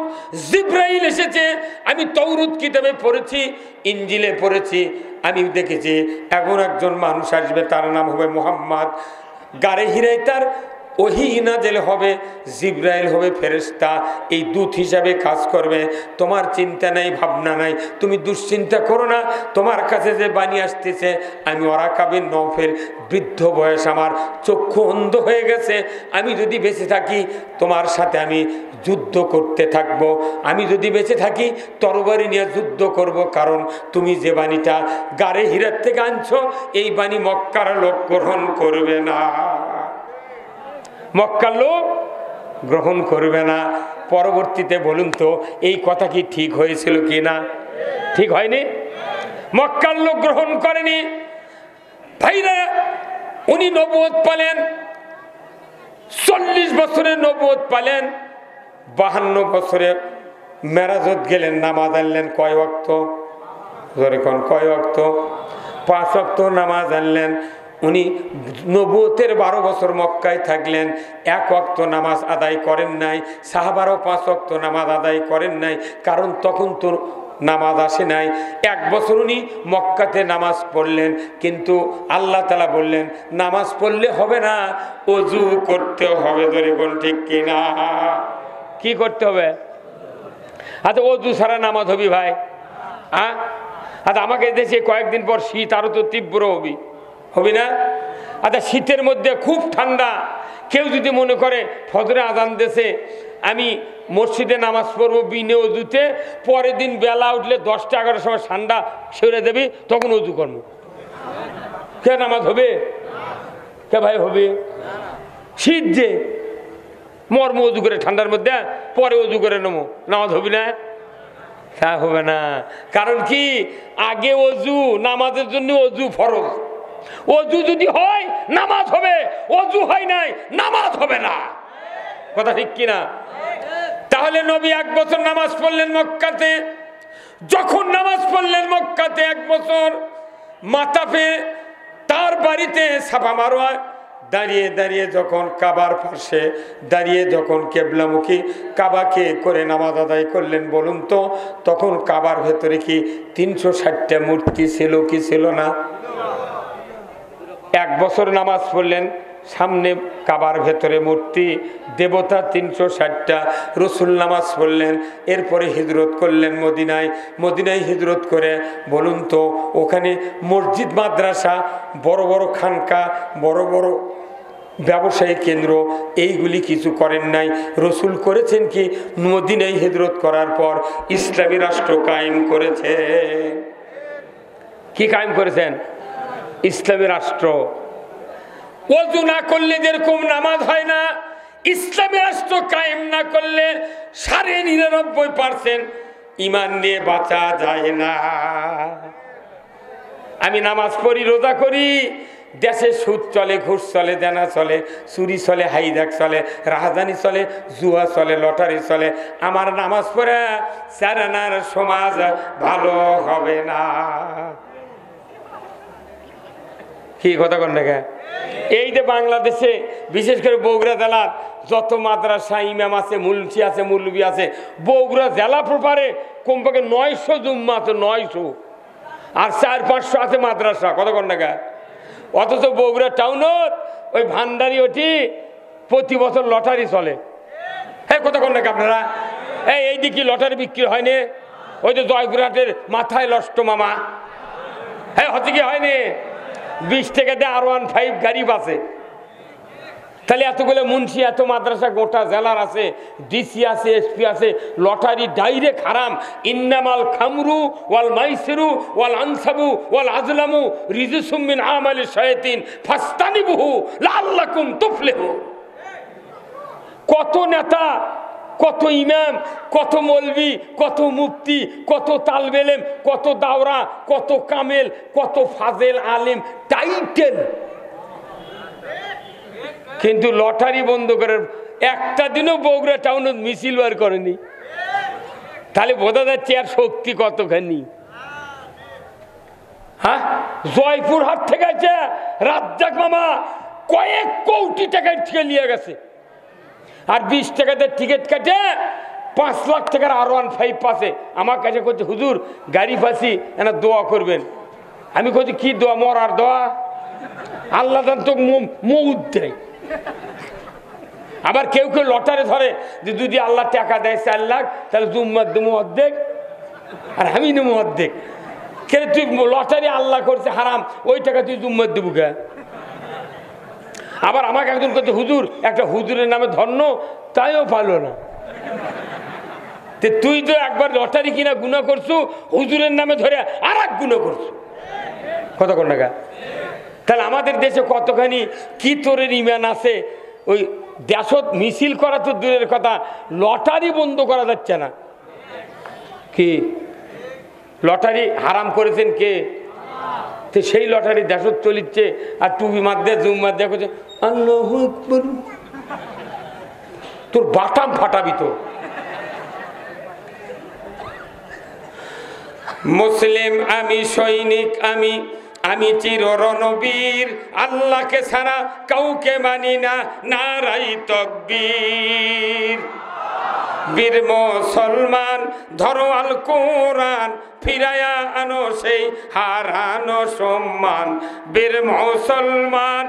জিবরাইল এসেছে। আমি তাওরাত কিতাবে পড়েছি, ইনজিলে পড়েছি, আমি দেখেছি এমন একজন মানুষ আসবে, তার নাম হবে মুহাম্মদ। গারে হিরায় তার ওহী নাযিল হবে, জিবরাইল হবে ফেরেশতা, এই দূত হিসাবে কাজ করবে। তোমার চিন্তা নাই, ভাবনা নাই, তুমি দুশ্চিন্তা করো না। তোমার কাছে যে বাণী আসতেছে, আমি ওরাকা বিন নওফেল, বৃদ্ধ বয়স, আমার চক্ষু অন্ধ হয়ে গেছে। আমি যদি বেঁচে থাকি তোমার সাথে আমি যুদ্ধ করতে থাকব। আমি যদি বেঁচে থাকি তরবারি নিয়ে যুদ্ধ করব, কারণ তুমি যে বাণীটা গারে হীরার থেকে আনছো, এই বাণী মক্কার লোক গ্রহণ করবে না, মক্কার লোক গ্রহণ করবে না। পরবর্তীতে বলুন তো এই কথা কি ঠিক হয়েছিল কি না? ঠিক হয়নি। মক্কার লোক গ্রহণ করেনি। ভাইরা, উনি নবুয়ত পালেন, 40 বছরে নবুয়ত পালেন, 52 বছরে মেরাজত গেলেন, নামাজ আনলেন কয় ওয়াক্ত? জোরে কোন, কয় ওয়াক্ত? 5 ওয়াক্ত নামাজ আনলেন। উনি নবুয়তের 12 বছর মক্কায় থাকলেন, 1 ওয়াক্ত নামাজ আদায় করেন নাই। সাহাবারাও 5 ওয়াক্ত নামাজ আদায় করেন নাই, কারণ তখন তো নামাজ আসে নাই। 1 বছর উনি মক্কাতে নামাজ পড়লেন, কিন্তু আল্লাহ তাআলা বললেন নামাজ পড়লে হবে না, ওযু করতে হবে। ধরে কোন ঠিক কিনা? কি করতে হবে? আচ্ছা ওযু ছাড়া নামাজ হবি ভাই? আচ্ছা আমাকে দেশে কয়েকদিন পর শীত আরো তো তীব্র হবি না? আচ্ছা শীতের মধ্যে খুব ঠান্ডা, কেউ যদি মনে করে ফজরে আজান দেশে আমি মসজিদে নামাজ পড়বো বিনে অজুতে, পরের দিন বেলা উঠলে 10টা 11টার সময় ঠান্ডা সেরে দেবি, তখন অজু করবো, কে নামাজ হবে? কে ভাই হবে? শীত যে মর্ম অজু করে ঠান্ডার মধ্যে, পরে অজু করে নেবো, নামাজ হবি না? তা হবে না। কারণ কি, আগে অজু, নামাজের জন্য অজু ফরজ। অজু যদি হয় নামাজ হবে, অজু হয় নাই নামাজ হবে না। কথা ঠিক কিনা? তাহলে নবী 1 বছর নামাজ পড়লেন মক্কাতে। যখন নামাজ পড়লেন মক্কাতে 1 বছর, মাথা পে তার বাড়িতে সাফা মারোয়া দাঁড়িয়ে দাঁড়িয়ে যখন কাবার পাশে দাঁড়িয়ে যখন কেবলামুখী কাবাকে করে নামাজ আদায় করলেন, বলুন তো তখন কাবার ভেতরে কি 360টা মূর্তি ছিল কি ছিল না? 1 বছর নামাজ পড়লেন, সামনে কাবার ভেতরে মূর্তি, দেবতা 360টা। রসুল নামাজ পড়লেন, এরপরে হিজরত করলেন মদিনায়। মদিনায় হিজরত করে বলুন তো ওখানে মসজিদ, মাদ্রাসা, বড় বড় খানকা, বড় বড় ব্যবসায়িক কেন্দ্র, এইগুলি কিছু করেন নাই। রসুল করেছেন কি, মদিনায় হিজরত করার পর ইসলামী রাষ্ট্র কায়েম করেছে। কি কায়েম করেছেন? ইসলামী রাষ্ট্র। ওযু না করলে যেরকম নামাজ হয় না, ইসলামী রাষ্ট্র কায়েম না করলে 99.% ঈমান নিয়ে বাঁচা যায় না। আমি নামাজ পড়ি, রোজা করি, দেশে সুদ চলে, ঘুষ চলে, দেনা চলে, চুরি চলে, হাইজাক চলে, রাজধানী চলে, জুয়া চলে, লটারি চলে, আমার নামাজ পড়ে চারানার সমাজ ভালো হবে না। কি কথা কন দেখা? এই যে বাংলাদেশে বিশেষ করে বগুড়া জেলার যত মাদ্রাসা, ইমাম আছে, মুলসি আছে, মুলবি আছে, বগুড়া জেলা প্রপারে কমপক্ষে 900 জুম্মা আছে, 900, আর 400-500 আছে মাদ্রাসা। কত কন দেখা? অথচ বগুড়া টাউনত ওই ভান্ডারি ওটি প্রতি বছর লটারি চলে। হ্যাঁ কত কন দেখা আপনারা? এই দিকে লটারি বিক্রি হয়নি? ওই যে জয়পুরহাটের মাথায় লষ্ট মামা, হ্যাঁ হচ্ছে কি হয়নি? 20 টাকা দিয়ে R15 গাড়ি বাসে। তাহলে এতগুলো মুন্সি, এত মাদ্রাসা গোটা জেলার আছে, ডিসি আছে, এসপি আছে, লটারি ডাইরেক্ট হারাম। ইন্নামাল খামরু ওয়াল মাইসিরু ওয়াল আনসাবু ওয়াল আজলামু রিজসুম মিন আমালিশ শায়াতিন ফাস্তানিবুহু লাআল্লাকুম তুফলিহু। কত নেতা, কত ইমাম, কত মৌলবি, কত মুফতি, কত তালবেলেম, কত দাওরা, কত কামেল, কত ফাজেল আলেম, টাইটেল, কিন্তু লটারি বন্ধ করে একটা দিনও বগুড়া টাউন মিছিল বার করেনি। তাহলে বোঝা যাচ্ছে আর শক্তি কতখানি। হ্যাঁ, জয়পুরহাট থেকে আছে রাজ্জাক মামা কয়েক কোটি টাকার থেকে নিয়ে গেছে, আর 20 টাকাতে টিকিট কাটে 5 লাখ টাকার R15 পাশে আমার কাছে করছে, হুজুর গাড়ি পাচ্ছি, এনা দোয়া করবেন। আমি করছি কি দোয়া? মরার দোয়া? আল্লাহ তো মৌত দেয়। আবার কেউ কেউ লটারি ধরে যে যদি আল্লাহ টাকা দেয় 4 লাখ তাহলে জুম্মার দেবো অর্ধেক আর আমি নেবো অর্ধেক। কে তুই লটারি আল্লাহ করছে হারাম, ওই টাকা তুই জুম্মার দেবো কে? আবার আমাকে একজন করছে হুজুর একটা হুজুরের নামে ধন্য, তাইও পারলো না। তুই তো একবার লটারি কিনা গুনাহ করছু, হুজুরের নামে ধরে আর এক গুনাহ করছু। কত কোন টাকা? তাহলে আমাদের দেশে কতখানি কি তোরের ইমান আছে? ওই দেশত মিছিল করা তো দূরের কথা, লটারি বন্ধ করা যাচ্ছে না। কি লটারি হারাম করেছেন কে? তো সেই লটারি দেশত চলিচ্ছে, আর টুপি মাধ্যে জুম মাধ্যে করছে আল্লাহু আকবার। তোর বাটাম ফাটাবি তো। মুসলিম আমি, সৈনিক আমি, আমি চির রণবীর, আল্লাহকে ছাড়া কাউকে মানি না, নারাই তাকবীর। বীর মুসলমান ধরো আল কোরআন, ফিরায়া আনো সেই হারানো সম্মান। বীর মুসলমান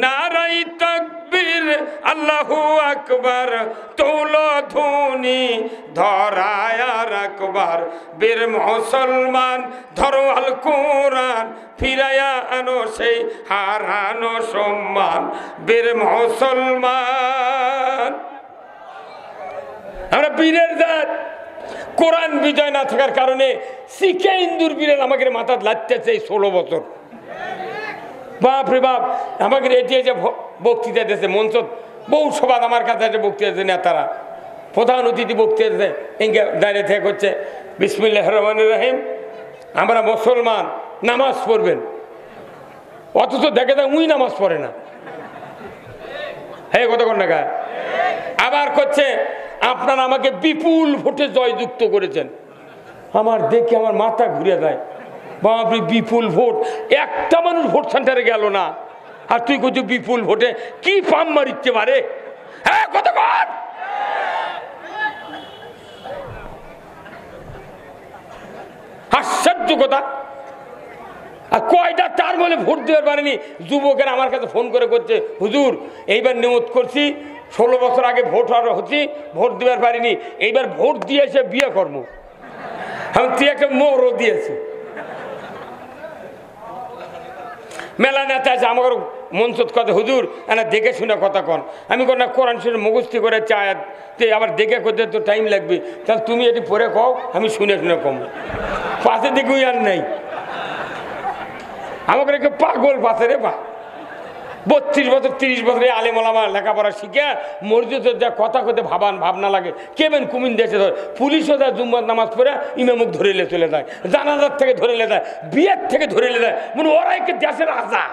নারাই তাকবীর, আল্লাহু আকবার, তোলো ধ্বনি ধরায় রাখবার। বীর মুসলমান ধরো আল কোরআন, ফিরায়া আনো সেই হারানো সম্মান। বীর মুসলমান আমরা বীরের জাত। কোরআন বিজয় না থাকার কারণে শিখে ইন্দুর বীরের আমাকে মাথা লাগতেছে 16 বছর। বাপ রে বাপ, আমাকে এটি যে বক্তৃতা দিয়েছে মঞ্চ, বহু সভা আমার কাছে আছে বক্তৃতা দিয়েছে নেতারা, প্রধান অতিথি বক্তৃতা দিয়েছে, ইনকে দাঁড়িয়ে থেকে করছে বিসমিল্লাহির রহমানির রহিম, আমরা মুসলমান, নামাজ পড়বেন। অথচ দেখে দেয় উই নামাজ পড়ে না। হ্যাঁ কতক্ষণ টাকা আবার করছে আপনারা আমাকে বিপুল ভোটে জয়যুক্ত করেছেন। আমার দেখে আমার মাথা ঘুরে যায়, বাপরে বিপুল ভোট, একটা মানুষ ভোট সেন্টারে গেল না, আর তুই করছিস বিপুল ভোটে, কি পাম মারিতে পারে? হ্যাঁ কতক্ষণ আশ্চর্য কথা। আর কয়টা তার বলে ভোট দেওয়ার পারেনি। যুবকেরা আমার কাছে ফোন করে করছে, হুজুর এইবার নিয়ত করছি, 16 বছর আগে ভোট হচ্ছি, ভোট দেওয়ার পারিনি, এইবার ভোট দিয়েছে বিয়ে কর্ম। আমি তুই একটা মোড়ও দিয়েছি। মেলা নেতা আছে আমার মঞ্চত কথা, হুজুর না দেখে শুনে কথা কন। আমি কোন না কোরআন শরীফ মুখস্থি করে চায়, আবার দেখে করতে তো টাইম লাগবে, তাহলে তুমি এটি পরে কও, আমি শুনে শুনে কম। পাশে দেখুই আর নাই, আমাকে রেখে পাগল পাশে রে পা। 32 বছর 30 বছরে আলেমলামা লেখাপড়া শিখে মসজিদে যা কথা কতে ভাবনা লাগে, কেবেন কুমিন দেশে ধরে, পুলিশও যা জুম্মার নামাজ পড়ে ইমামুক ধরে চলে যায়, জানাজার থেকে ধরে যায়, বিয়ের থেকে ধরে যায়, মানে ওরাই কে দেশের রাজা।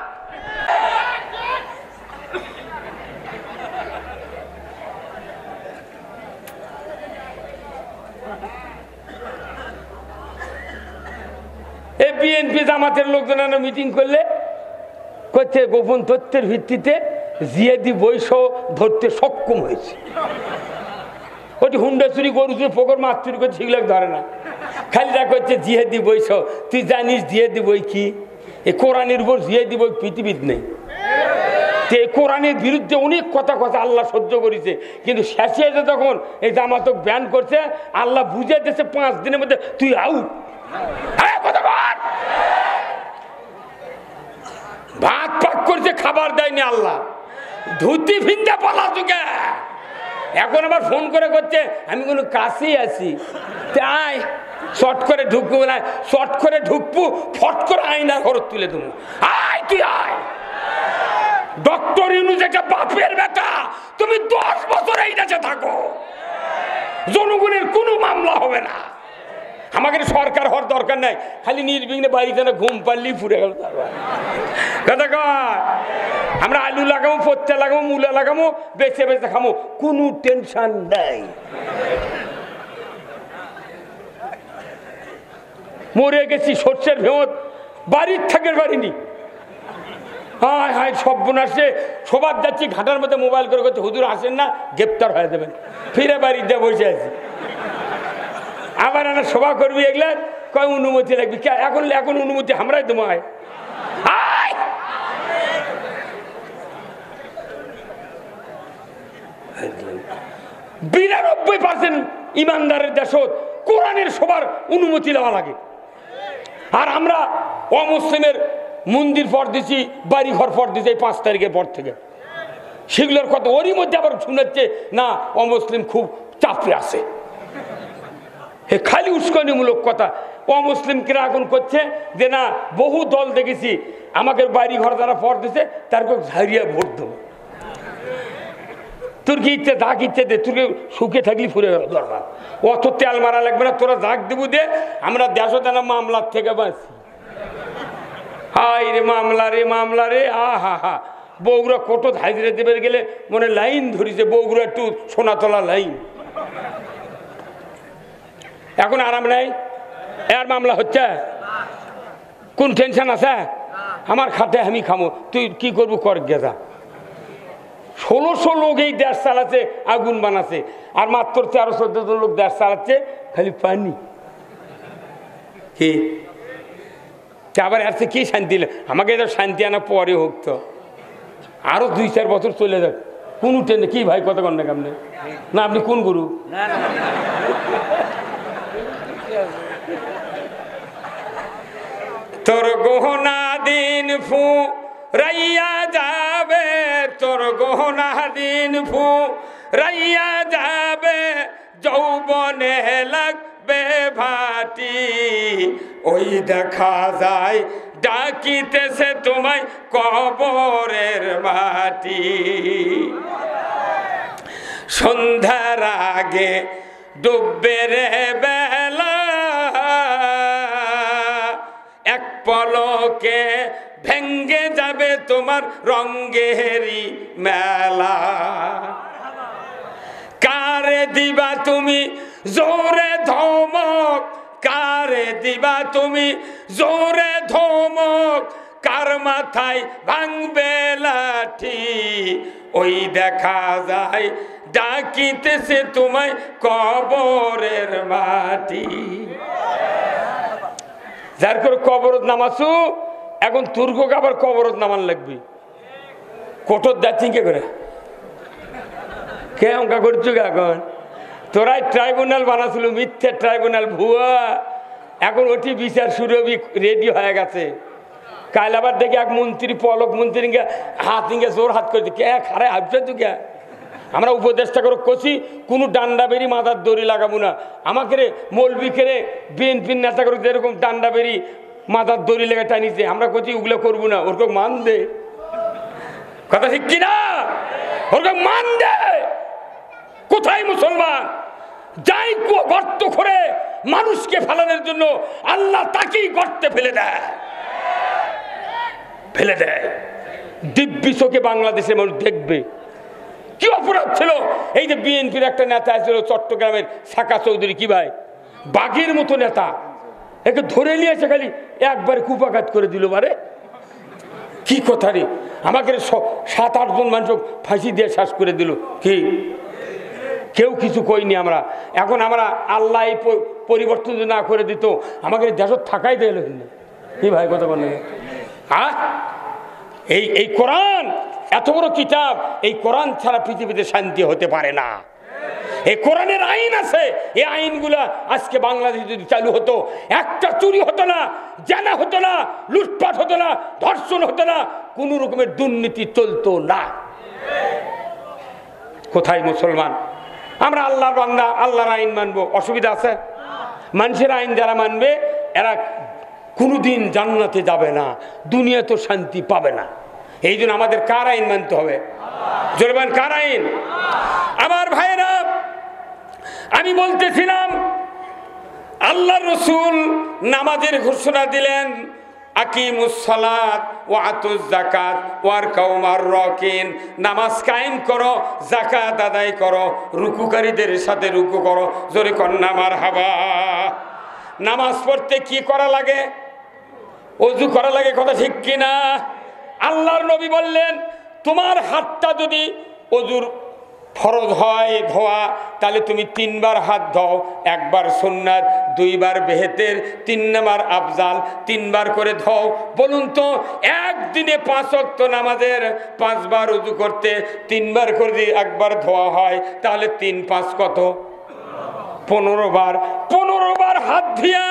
এই বিএনপি জামাতের লোকজনের মিটিং করলে করছে গোপন তথ্যের ভিত্তিতে জিয়াদি বৈশ ধরতে সক্ষম হয়েছে। ওটি হুন্ডা চুরি, গরু চুরি, পোকর মাছ চুরি করছে, সেগুলো ধরে না। খালি যা করছে জিহাদি বৈশ। তুই জানিস জিহাদি বই কি? এই কোরআনের উপর জিহাদি বই পৃথিবীর নেই। এই কোরআনের বিরুদ্ধে অনেক কথা আল্লাহ সহ্য করেছে, কিন্তু শেষে যে তখন এই জামাতক ব্যান করছে, আল্লাহ বুঝে দিয়েছে 5 দিনের মধ্যে তুই আউট। ভাত পাক করছে, খাবার দেয়নি আল্লাহ, ধুতি ভিন্দা পালা চুকে। এখন আবার ফোন করে করছে আমি কোনো কাছেই আছি, তাই শর্ট করে ঢুকবো না, শর্ট করে ঢুকবো, ফট করে আয়না ঘর তুলে দেবো, আয় তুই আয়। ডক্টর ইউনূস একটা বাপের বেটা, তুমি 10 বছর এই দেশে থাকো, জনগণের কোনো মামলা হবে না। আমাকে সরকার হওয়ার দরকার নাই, খালি নির্বিঘ্নে বাড়িতে না ঘুম পারলি ফুরে গেল। কথা কর, আমরা আলু লাগাবো, পত্তা লাগাবো, মূলা লাগাবো, বেছে বেছে খাবো, কোনো টেনশন নাই। মরে গেছি সর্ষের ভেঁত, বাড়ির থাকের বাড়িনি। হায় হায় সর্বনাশে, সবার যাচ্ছি ঘাটার মধ্যে মোবাইল করে করছে, হুজুর আসেন না, গ্রেপ্তার হয়ে যাবেন। ফিরে বাড়িতে বসে আছি। আবার আমরা সভা করবি, এগুলা কয় অনুমতি লাগবে, এখন অনুমতি আমরাই তোমায়। 92% ইমানদারের দেশত কোরআনের সবার অনুমতি দেওয়া লাগে, আর আমরা অমুসলিমের মন্দির পর দিছি, বাড়ি ঘর পর দিছি এই 5 তারিখের পর থেকে। সেগুলোর কথা ওরই মধ্যে আবার শুনেছে না অমুসলিম খুব চাপে আছে। খালি উস্কানিমূলক কথা। অমুসলিম কিরা এখন করছে যে না, বহু দল দেখেছি আমাকে বাড়ি ঘর যারা পর দিছে তারপর ঝাড়িয়া ভোট দেবো। তোর কি ইচ্ছে, দাগ ইচ্ছে দে, তোর সুখে থাকলি ফুরে গেল দরবার, অত তেল মারা লাগবে না, তোরা দাগ দেবো দে, আমরা দেশো দেনা মামলার থেকে বাঁচি। হাই রে মামলা রে, হা হা। বগুড়া কত হাজিরা দেবে গেলে মনে লাইন ধরিছে, বগুড়া একটু সোনাতলা লাইন। এখন আরাম নাই, এর মামলা হচ্ছে, কোন টেনশন আছে? আমার খাতে আমি খামো, তুই কি করবো কর গেজা। 1600 লোক এই দেশ চালাচ্ছে, আগুন বানাচ্ছে, আর মাত্র 13-14 জন লোক দেশ চালাচ্ছে খালি পানি। কি আবার আসছে কি শান্তি? আমাকে তো শান্তি আনা পরে হোক, তো আরো 2-4 বছর চলে যাক, কোন টেনে কি ভাই কথা কন না কেমনে? না আপনি কোন গুরু? তোর গহনা দিন ফু রাইয়া যাবে, তোর গহনা দিন ফু রাইয়া যাবে, যৌবনে লাগবে ভাটি, ওই দেখা যায় ডাকিতেছে তোমায় কবরের মাটি। সন্ধ্যার আগে ডুববে রে বেলা, এক পলকে ভেঙ্গে যাবে তোমার রঙ্গেরই মেলা। কারে দিবা তুমি জোরে ধমক, কারে দিবা তুমি জোরে ধমক, কার মাথায় ভাঙবে লাঠি, ওই দেখা যায় ডাকিতেছে তোমায় কবরের মাটি। যার করে কবরত নামাছু, এখন তুর্ককে আবার কবরত নামান লাগবে। কোটর যাচ্ছি কে করে? কে অঙ্কা করছো এখন? তোরাই ট্রাইব্যুনাল বানাছিল, মিথ্যে ট্রাইব্যুনাল, ভুয়া। এখন ওটি বিচার শুরু রেডি হয়ে গেছে। কাল আবার দেখি এক মন্ত্রী, পলক মন্ত্রী হাত নিয়ে জোর হাত করে কে খারায় হাবছে তুই কে? আমরা উপদেষ্টা করে কষি কোনো ডান্ডা বেরি মাথার দড়ি লাগাবো না। আমাকে রে মৌলবীকে রে বিএনপির নেতা করে যেরকম ডান্ডা বেরি মাথার দড়ি লেগে টানিছে, আমরা কচি ওগুলো করবো না, ওরকম মান দে। কথা ঠিক কিনা? ওরকম মান দে। কোথায় মুসলমান? যাই গর্ত করে মানুষকে ফেলানোর জন্য আল্লাহ তাকেই গর্তে ফেলে দেয়, ফেলে দেয়। দিব্যি চোখে বাংলাদেশের মানুষ দেখবে কি অপরাধ ছিল। এই যে বিএনপির একটা নেতা ছিল চট্টগ্রামের সাকা চৌধুরী, কি ভাই বাঘের মতো নেতা, একে ধরে নিয়েছে, খালি একবারে কুপাঘাত করে দিল। বারে কি কথা রে? আমাকে 7-8 জন মানুষ ফাঁসি দিয়ে শ্বাস করে দিল। কি কেউ কিছু কইনি আমরা। এখন আমরা আল্লাহ এই পরিবর্তন যদি না করে দিত, আমাকে দেশত থাকাই দিল কি ভাই কথা বলে? এই কোরআন এত বড় কিতাব, এই কোরআন ছাড়া পৃথিবীতে শান্তি হতে পারে না। এই কোরআনের আইন আছে, এই আইনগুলা আজকে বাংলাদেশে যদি চালু হতো, একটা চুরি হতো না, জানা হতো না, লুটপাট হতো না, ধর্ষণ হতো না, কোন রকমের দুর্নীতি চলতো না। কোথায় মুসলমান? আমরা আল্লাহর বান্দা, আল্লাহর আইন মানবো, অসুবিধা আছে? মানুষের আইন যারা মানবে এরা কোনোদিন জান্নাতে যাবে না, দুনিয়া তো শান্তি পাবে না। এই জন্য আমাদের কার আইন মানতে হবে? জোরবান কার আইন? আমার ভাইরা, আমি বলতেছিলাম আল্লাহ রসুল নামাজের ঘোষণা দিলেন, আকিমুস সালাত ওয়া আতুজ যাকাত ওয়ারকাউ মার রাকিন, নামাজ কায়েম করো, যাকাত আদায় করো, রুকুকারীদের সাথে রুকু করো। জোরে কন্যা মারহাবা। নামাজ পড়তে কি করা লাগে? ওযু করা লাগে, কথা ঠিক কিনা? আল্লাহর নবী বললেন, তোমার হাতটা যদি ওযুর ফরজ হয় ধোয়া, তাহলে তুমি 3 বার হাত ধোও, 1 বার সুন্নাত, 2 বার বেহেতের, 3 নাম্বার আফজাল, 3 বার করে ধোও। বলুন তো একদিনে 5 ওয়াক্ত নামাজের 5 বার ওযু করতে 3 বার করে যদি 1 বার ধোয়া হয়, তাহলে 3 5 কত? 15 বার। 15 বার হাত দিয়া,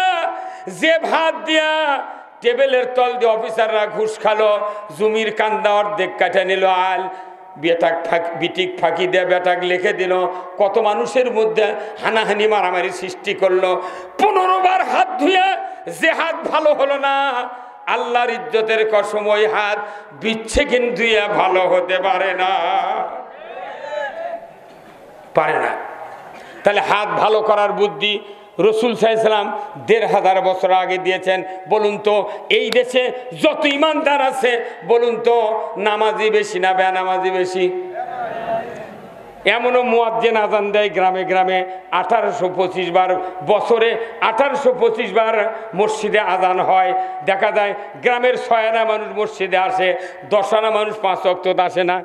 যে ভাত দিয়া টেবিলের তল দিয়ে অফিসাররা ঘুষ খালো, জমির কান্দা অর্ধেক কাটা নিল, আল বিটিক ফাঁকি দিয়ে বেটাক লিখে দিল, কত মানুষের মধ্যে হানাহানি মারামারি সৃষ্টি করলো। 15 বার হাত ধুয়ে যে হাত ভালো হলো না, আল্লাহর ইজ্জতের কসম ওই হাত বিচ্ছে কিন্তু ভালো হতে পারে না, পারে না। তাহলে হাত ভালো করার বুদ্ধি রসুল সাল্লাল্লাহু আলাইহি ওয়াসাল্লাম 1500 বছর আগে দিয়েছেন। বলুন তো এই দেশে যত ইমানদার আছে, বলুন তো নামাজি বেশি না বেনামাজি বেশি? এমনও মুয়াজ্জিন আজান দেয় গ্রামে গ্রামে 1825 বার, বছরে 1825 বার মসজিদে আজান হয়। দেখা যায় গ্রামের 6 আনা মানুষ মসজিদে আসে, 10 আনা মানুষ 5 ওয়াক্ত আসে না।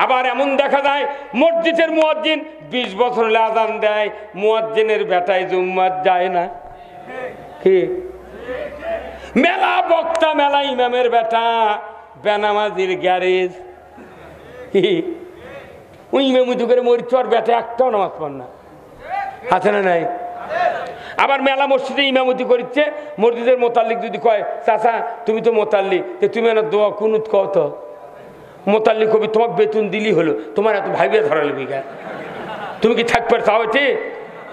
আবার এমন দেখা যায় মসজিদের মুয়াজ্জিন 20 বছর হলে আজান দেয়, মুয়াজ্জিনের বেটায় জুম্মাত যায় না। কি মেলা বক্তা, মেলা ইমামের বেটা বেনামাজির গ্যারেজ। কি ওই ইমামতি করে মরিচ আর বেটা একটাও নামাজ পড় না, আছে না নাই? আবার মেলা মসজিদে ইমামতি করছে, মসজিদের মোতাল্লিক যদি কয় চাচা তুমি তো মোতাল্লিক, তুমি না দোয়া কুনুত কও তো। মোতাল্লিক কবি তোমাকে বেতন দিলি হলো, তোমার এত ভাইবে ধরালে বিঘা, তুমি কি থাকবে চাও?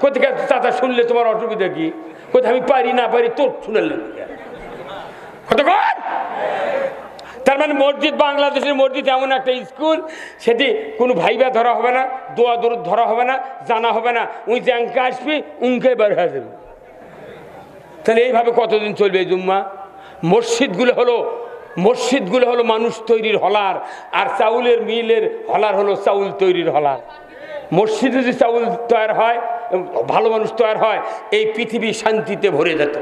কোথায় চাচা শুনলে তোমার অসুবিধা কি? কোথায় আমি পারি না পারি তোর শুনালে কতক্ষণ। তার মানে মসজিদ, বাংলাদেশের মসজিদ এমন একটা স্কুল, সেটি কোনো ভাইবা ধরা হবে না, দোয়া দরুদ ধরা হবে না, জানা হবে না, উই জ্যাঙ্কা আসবি উনকে বের হয়ে যাবে। তাহলে এইভাবে কতদিন চলবে এই জুম্মা? মসজিদগুলো হলো মানুষ তৈরির হলার, আর চাউলের মিলের হলার হলো চাউল তৈরির হলার। মসজিদে যদি চাউল তৈরি হয়, ভালো মানুষ তৈরি হয়, এই পৃথিবী শান্তিতে ভরে যেত।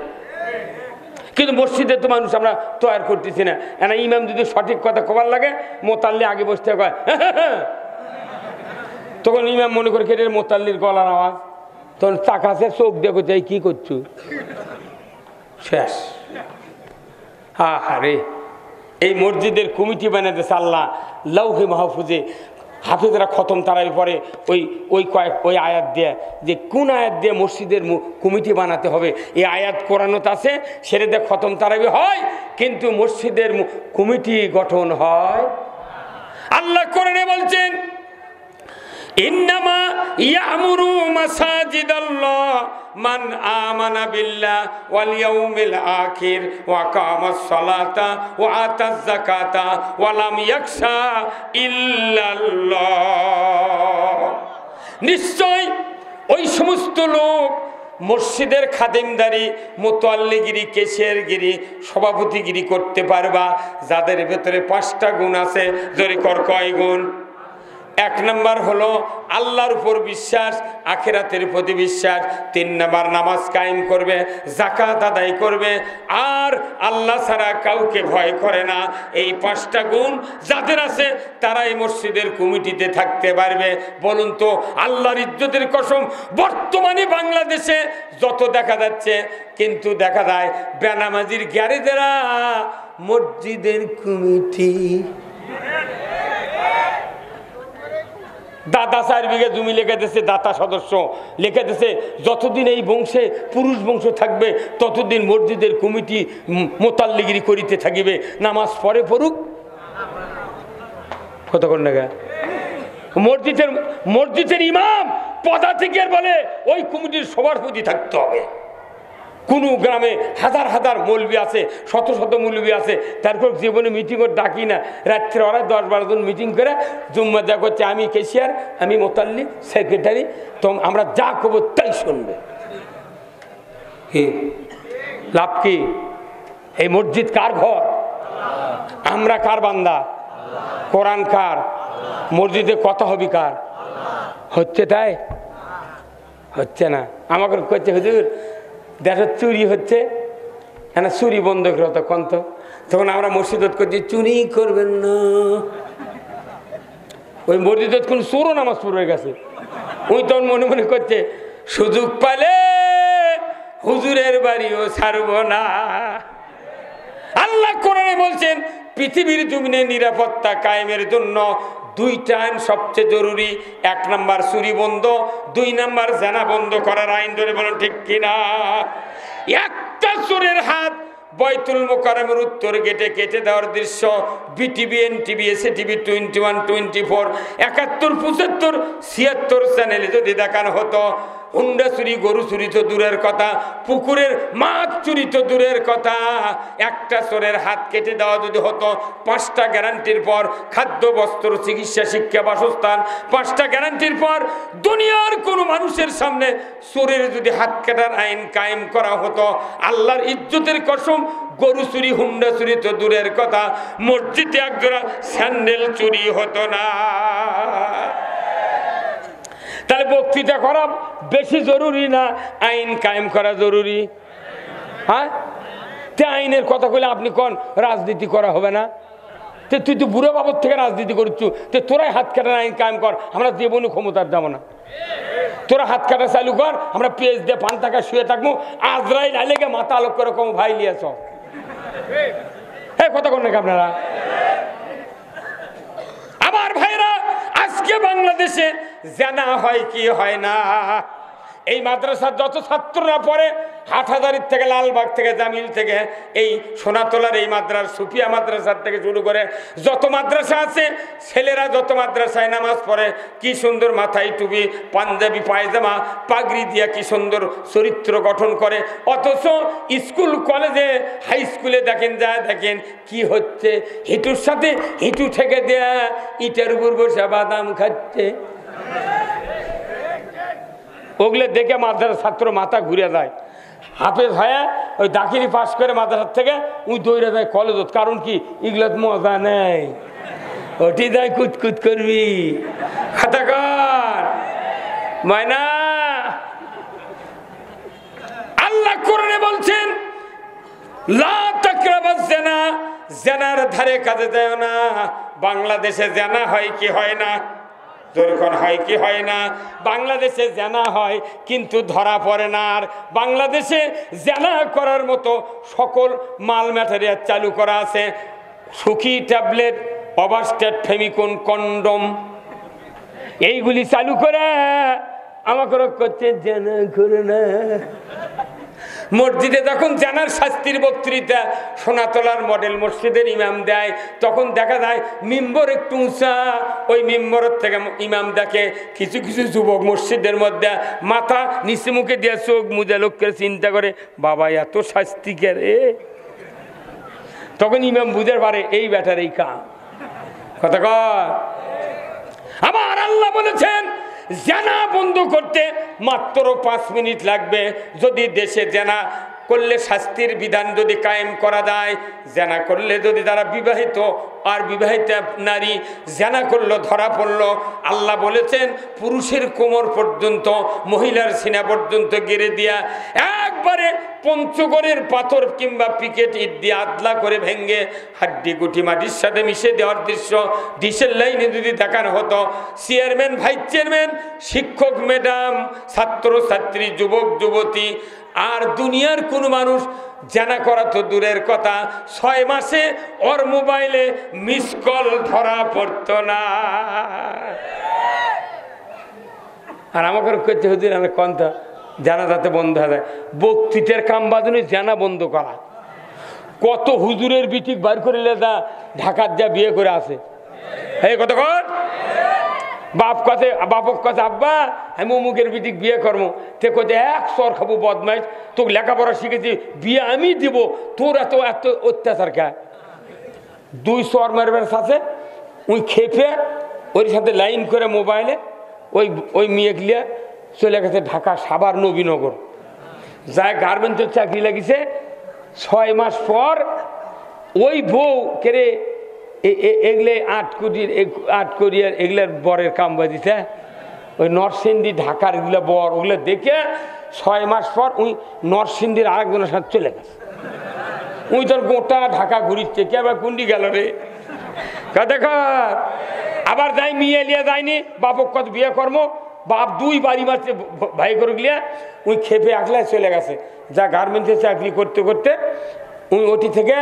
কিন্তু মসজিদে তো মানুষ আমরা তৈরি করতেছি না। এনা ইমাম যদি সঠিক কথা কবার লাগে, মোতাল্লি আগে বসতে কয় তখন ইমাম মনে করে কেটে মোতাল্লির গলার আওয়াজ, তখন চাকাছে চোখ দেখো যাই কি করছো, শেষ। আরে এই মসজিদের কমিটি বানাতেছে আল্লাহ লাউহে মাহফুজে, হাফিজরা খতম তারাই পরে ওই আয়াত দিয়ে, যে কোন আয়াত দিয়ে মসজিদের কমিটি বানাতে হবে এই আয়াত কোরআনত আছে, সেটা দিয়ে খতম তারাবি হয়, কিন্তু মসজিদের কমিটি গঠন হয়। আল্লাহ কোরআনে বলছেন ইন্নামা ইয়ামুরু মাসাজিদাল্লাহ মান আমানা বিল্লাহ ওয়াল ইয়াউমিল আখির ওয়া কামাস সালাতা ওয়া আতাজ যাকাতা ওয়া লাম ইয়াখশা ইল্লাল্লাহ। নিশ্চয় ওই সমস্ত লোক মসজিদের খাদেমদারি, মোতাল্লিগিরি, কেশিয়ারগিরি, সভাপতিগিরি করতে পারবা যাদের ভেতরে 5টা গুণ আছে। জোরে কর, কয় গুণ? 1 নম্বর হলো আল্লাহর উপর বিশ্বাস, আখিরাতের প্রতি বিশ্বাস। 3 নম্বর নামাজ কায়েম করবে, যাকাত আদায় করবে, আর আল্লাহ ছাড়া কাউকে ভয় করে না। এই 5টা গুণ যাদের আছে তারাই মসজিদের কমিটিতে থাকতে পারবে। বলুন তো, আল্লাহর ইজ্জতের কসম, বর্তমানে বাংলাদেশে যত দেখা যাচ্ছে, কিন্তু দেখা যায় বেনামাজির গ্যারেজেরা মসজিদের কমিটি। দাদা 4 বিঘা জমি লিখে দিয়েছে, দাতা সদস্য লিখে দিয়েছে, যতদিন এই বংশে পুরুষ বংশ থাকবে ততদিন মসজিদের কমিটি মোতাল্লিগিরি করিতে থাকিবে, নামাজ পড়ে পড়ুক। কতক্ষণ টাকা মসজিদের ইমাম পদাধিকার বলে ওই কমিটির সভাপতি থাকতে হবে। কোনো গ্রামে হাজার হাজার মৌলবি আছে, শত শত মৌলবি আছে, তারপর জীবনে মিটিংও ডাকি না, রাত্রে ওরা 10-12 জন মিটিং করে জুম্মা যা করছে, আমি কেশিয়ার, আমি মোতাল্লি, সেক্রেটারি, তো আমরা যা করবো তাই শুনবে। কি লাভ? কি এই মসজিদ কার ঘর? আমরা কার বান্দা? কোরআন কার? মসজিদে কথা হবি কার? হচ্ছে তাই? হচ্ছে না। আমাকে করছে হুজুর দেখো চুরি হচ্ছে, হ্যাঁ চুরি বন্ধ করে তখন তো, তখন আমরা মসজিদত করছি চুরি করবেন না। ওই মসজিদত কোন চোরও নামাজ পড়ে গেছে, ওই তখন মনে মনে করছে সুযোগ পালে হুজুরের বাড়িও ছাড়ব না। আল্লাহ কোরআনে বলছেন পৃথিবীর জমিনে নিরাপত্তা কায়েমের জন্য 2টা আইন সবচেয়ে জরুরি। 1 নম্বর চুরি বন্ধ, 2 নম্বর জানা বন্ধ করার আইন। ধরে বলুন ঠিক কিনা? একটা চোরের হাত বাইতুল মুকাররমের উত্তর গেটে কেটে দেওয়ার দৃশ্য বিটিভি, এনটিভি, এসটিভি, 21, 24, 71, 75, 76 চ্যানেলে যদি দেখানো হতো, হুন্ডা চুরি, গরু চুরি তো দূরের কথা, পুকুরের মাছ চুরি তো দূরের কথা, একটা চোরের হাত কেটে দেওয়া যদি হতো, 5টা গ্যারান্টির পর খাদ্য, বস্ত্র, চিকিৎসা, শিক্ষা, বাসস্থান, 5টা গ্যারান্টির পর দুনিয়ার কোনো মানুষের সামনে চোরের যদি হাত কাটার আইন কায়েম করা হতো, আল্লাহর ইজ্জতের কসম, গরু চুরি, হুন্ডা চুরি তো দূরের কথা, মসজিদে একজোড়া স্যান্ডেল চুরি হতো না। তাহলে বক্তৃতা করা বেশি জরুরি না আইন কায়েম করা জরুরি? হ্যাঁ, তে আইনের কথা কইলে আপনি কোন রাজনীতি করা হবে না? তে তুই তো বুড়ো বাবর থেকে রাজনীতি করছু, তো তোরাই হাত কাটার আইন কায়েম কর, আমরা জীবনে ক্ষমতার যাবো না। তোরা হাত কাটা চালু কর, আমরা পেজ দিয়ে পান টাকা শুয়ে থাকবো, আজরাইল আলেগে মাথা আলোক করে কম ভাই লিয়েছ। হ্যাঁ, কথা কন নাকি আপনারা? আমার ভাইরা, আজকে বাংলাদেশে জানা হয় কি হয় না, এই মাদ্রাসার যত ছাত্ররা পড়ে, হাটহাজারির থেকে, লালবাগ থেকে, জামিল থেকে, এই সোনাতলার এই সুফিয়া মাদ্রাসার থেকে শুরু করে যত মাদ্রাসা আছে, ছেলেরা যত মাদ্রাসায় নামাজ পড়ে, কি সুন্দর মাথায় টুপি, পাঞ্জাবি পায়জামা, পাগড়ি দিয়া কি সুন্দর চরিত্র গঠন করে, অথচ স্কুল কলেজে হাই স্কুলে দেখেন, দেখেন কি হচ্ছে, হিটুর সাথে হিটু থেকে দেয়া ইটের উপর বসে বাদাম খাচ্ছে। ওগুলো দেখে মাদ্রাসার ছাত্র মাথা ঘুরে যায়। হাফেজ ভাইয়া ওই দাখিলি পাস করে মাদ্রাসার থেকে উই দৌড়ে যায় কলেজত, কারণ কি এগুলো মজা নেই, ওটি যায় কুতকুত করবি। খাতা কর ময়না। আল্লাহ কোরআনে বলছেন, লা তাকরাবাজ জিনা, জিনার ধারে কাছে যায় না। বাংলাদেশে জানা হয় কি হয় না? যখন হয় কি হয় না? বাংলাদেশে জানা হয় কিন্তু ধরা পড়ে না। আর বাংলাদেশে জানা করার মতো সকল মাল ম্যাটেরিয়াল চালু করা আছে, সুখী ট্যাবলেট, ওভারস্টেট, ফেমিকন, কন্ডম, এইগুলি চালু করে আমাকে করছে জানা করে না। মসজিদে যখন জানার শাস্তির বক্তৃতা সোনাতলার মডেল মসজিদের ইমাম দেয়, তখন দেখা যায় মিম্বর একটু উঁচা, ওই মিম্বরের থেকে ইমাম দেখে কিছু কিছু যুবক মসজিদের মধ্যে মাথা নিচে মুখে দিয়ে চোখ মুজে লোক করে চিন্তা করে, বাবা এত শাস্তি কে রে। তখন ইমাম বুঝতে পারে এই ব্যাটার এই কাম। কথা কর। আমার আল্লাহ বলেছেন, জানা বন্ধ করতে মাত্র 5 মিনিট লাগবে। যদি দেশে জানা করলে শাস্তির বিধান যদি কায়েম করা যায়, জানা করলে যদি তারা বিবাহিত আর বিবাহিত নারী জানা করলো ধরা পড়লো, আল্লাহ বলেছেন পুরুষের কোমর পর্যন্ত, মহিলার সিনা পর্যন্ত গেড়ে দিয়া একবারে পঞ্চগড়ের পাথর কিংবা পিকেট ইট দিয়ে আদলা করে ভেঙ্গে হাড্ডি গুটি মাটির সাথে মিশে দেওয়ার দৃশ্য ডিসেল লাইনে যদি দেখানো হতো, চেয়ারম্যান, ভাইস চেয়ারম্যান, শিক্ষক ম্যাডাম, ছাত্র ছাত্রী, যুবক যুবতী আর দুনিয়ার কোনো মানুষ জানা করা তো দূরের কথা, 6 মাসে ওর মোবাইলে মিস কল ধরা পড়তো না। আর আমাকে করছে হুজুর আমি কন্থা জানা যাতে বন্ধ হয়ে যায়। বক্তৃতার কাম বাজনে জানা বন্ধ করা। কত হুজুরের বিটিক বার করিলে যা ঢাকার যা বিয়ে করে আছে। এই কত কর বাপক কাছে আব্বা আমি অমুকের বিটিক বিয়ে করবো, তে কোথায় 1 সর খাবো বদমাইশ, তোকে লেখাপড়া শিখেছি, বিয়ে আমি দিব, তোর এত এত অত্যাচার কে? 2 সর মারবার সাথে ওই খেপে ওর সাথে লাইন করে মোবাইলে ওই মেয়ে গিয়ে চলে গেছে ঢাকা সাভার নবীনগর, যায় গার্মেন্টসের চাকরি লাগিছে। 6 মাস পর ওই বউ কেড়ে এগুলো 8 কোটির এগুলার বরের কাম বাজিছে, ওই নরসিংদী ঢাকার এগুলো বর, ওগুলো দেখে 6 মাস পর ওই নরসিংদীর আরেকজনের সাথে চলে গেছে। ওই তোর গোটা ঢাকা ঘুরিচ্ছে, কে আবার কুন্ডি গেল রে। দেখ আবার যাই মেয়ে লিয়া যায়নি, বাপক কত বিয়ে কর্ম, বাপ 2 বাড়ি মারছে ভাই করে গিয়া ওই খেপে একলাই চলে গেছে। যা গার্মেন্টসে চাকরি করতে করতে ওই ওটি থেকে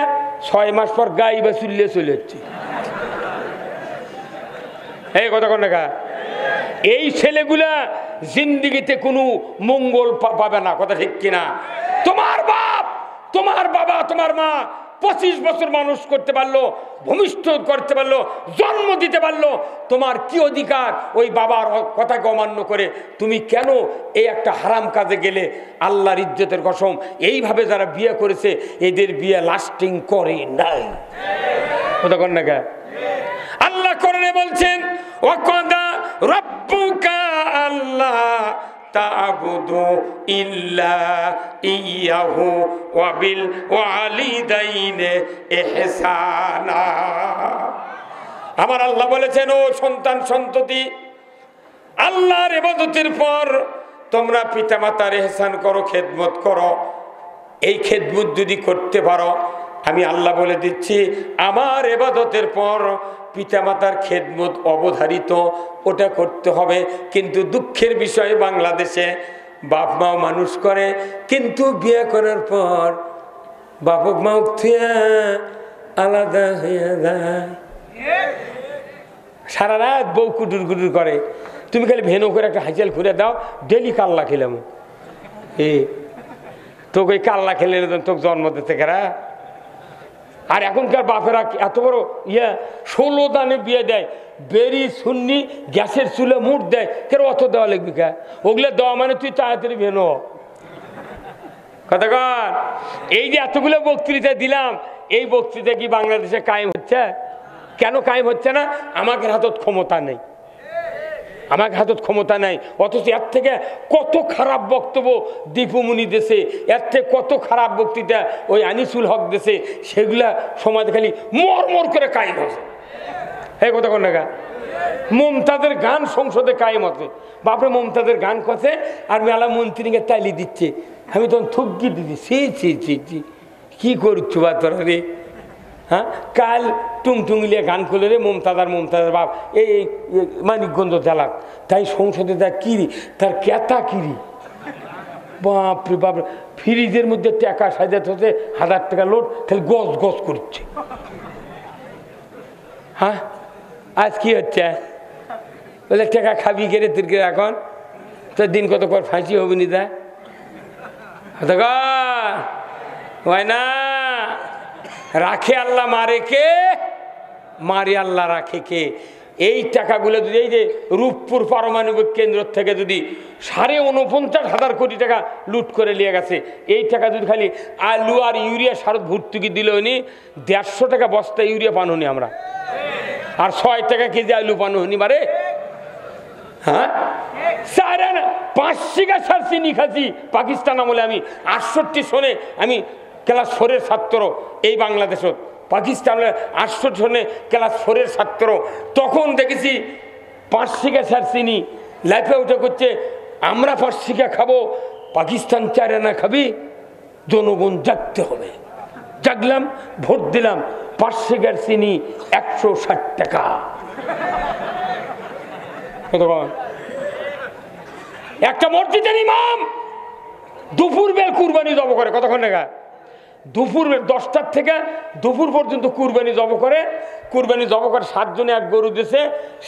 6 মাস পর গাই বা চুল্লে চলে যাচ্ছে। এই কথা কোন দেখা, এই ছেলেগুলা জিন্দিগিতে কোনো মঙ্গল পাবে না। কথা ঠিক কিনা? তোমার বাপ, তোমার বাবা, তোমার মা 25 বছর মানুষ করতে পারলো, ভূমিষ্ঠ করতে পারলো, জন্ম দিতে পারলো, তোমার কি অধিকার ওই বাবার কথাকে অমান্য করে তুমি কেন এই একটা হারাম কাজে গেলে? আল্লাহর ইজ্জতের কসম, এইভাবে যারা বিয়ে করেছে এদের বিয়ে লাস্টিং করে নাই। কথা কন না? আল্লাহ কোরআনে বলছেন, ওয়াকাদা রাব্বুকা আল্লাহ তা'বুদু ইল্লা ইয়াহু ওয়া বিল ওয়ালিদাইনি ইহসানা। আমার আল্লাহ বলেছেন, ও সন্তান সন্ততি, আল্লাহর ইবাদতের পর তোমরা পিতামাতার ইহসান করো, খেদমত করো। এই খেদমত যদি করতে পারো আমি আল্লাহ বলে দিচ্ছি, আমার ইবাদতের পর পিতামাতার খেদমত অবধারিত, ওটা করতে হবে। কিন্তু দুঃখের বিষয় বাংলাদেশে বাপ মাও মানুষ করে, কিন্তু বিয়ে করার পর বাপক মা আলাদা হয়ে যায়। সারা রাত বউ কুটুর কুটুর করে, তুমি খালি ভেনো করে একটা হাইচাল ঘুরে দাও, ডেলি কাল্লা খেলাম। তোকে ওই কাল্লা খেলে তোকে জন্ম দিতে কেরা। আর এখনকার বাপেরা এত বড় 16 দানে বিয়ে দেয়, বেরি সুন্নি গ্যাসের চুলে মুঠ দেয়, কেন অত দেওয়া লাগবে কে? ওগুলো দেওয়া মানে তুই তাড়াতাড়ি ভেনো কথা কর। এই যে এতগুলো বক্তৃতা দিলাম, এই বক্তৃতা কি বাংলাদেশে কায়েম হচ্ছে? কেন কায়েম হচ্ছে না? আমাদের হাতত ক্ষমতা নেই, আমার হাতত ক্ষমতা নাই। অথচ এর থেকে কত খারাপ বক্তব্য দীপুমণি দেশে, এর থেকে কত খারাপ বক্তৃতা ওই আনিসুল হক দেশে, সেগুলা সমাজ খালি মরমর করে কায়েম হচ্ছে। এই কথা কোন না, মমতাজের গান সংসদে কায়েম হচ্ছে। বাপরে মমতাজের গান কথা আর মেলা মন্ত্রীকে তালি দিচ্ছে। আমি তখন থুকি দিচ্ছি, ছি কি করছো বা তোরা রে? হ্যাঁ, কাল টুংটুংলিয়া গান খুলে রে মমতাজার বাপ এই মানিকগঞ্জ জেলার, তাই সংসদে তার কিরি, তার কেতা কিরি, বাপরে বাপ, ফ্রিজের মধ্যে টাকা সাজাতে হতে 1000 টাকা লোড, তাহলে গজ গজ করছে। হ্যাঁ, আজ কি হচ্ছে? বলে টাকা খাবি কেড়ে তুই এখন, তোর দিন কত পর ফাঁসি হবে নি? দা হয় না, রাখে আল্লাহ, মারে কে? মারে আল্লাহ, রাখে কে? এই টাকাগুলো যদি এই যে রূপপুর পারমাণবিক কেন্দ্র থেকে যদি 49,500 কোটি টাকা লুট করে নিয়ে গেছে, এই টাকা যদি খালি আলু আর ইউরিয়া সার ভর্তুকি দিল উনি, 150 টাকা বস্তা ইউরিয়া পান হনি আমরা, আর 6 টাকা কেজি আলু পান হনি মারে। হ্যাঁ, 5 শিকা সার চিনি খাচ্ছি পাকিস্তান আমলে। আমি 68 সনে আমি ক্লাস 4-এর ছাত্র, এই বাংলাদেশত পাকিস্তানে 68 সনে ক্লাস 4-এর ছাত্র। তখন দেখেছি 5 শিকা সার চিনি লাইফে উঠে করছে, আমরা 5 শিকা খাবো, পাকিস্তান 4 আনা খাবি। জনগণ জাগতে হবে, জাগলাম, ভোট দিলাম, 5 শিকার চিনি 160 টাকা। একটা মসজিদের ইমাম দুপুর বেল কুরবানি জব করে, কতক্ষণ টাকা? দুপুর 10টার থেকে দুপুর পর্যন্ত কুরবানি জব করে। কুরবানি জব করে 7 জনে এক গরু দিয়েছে,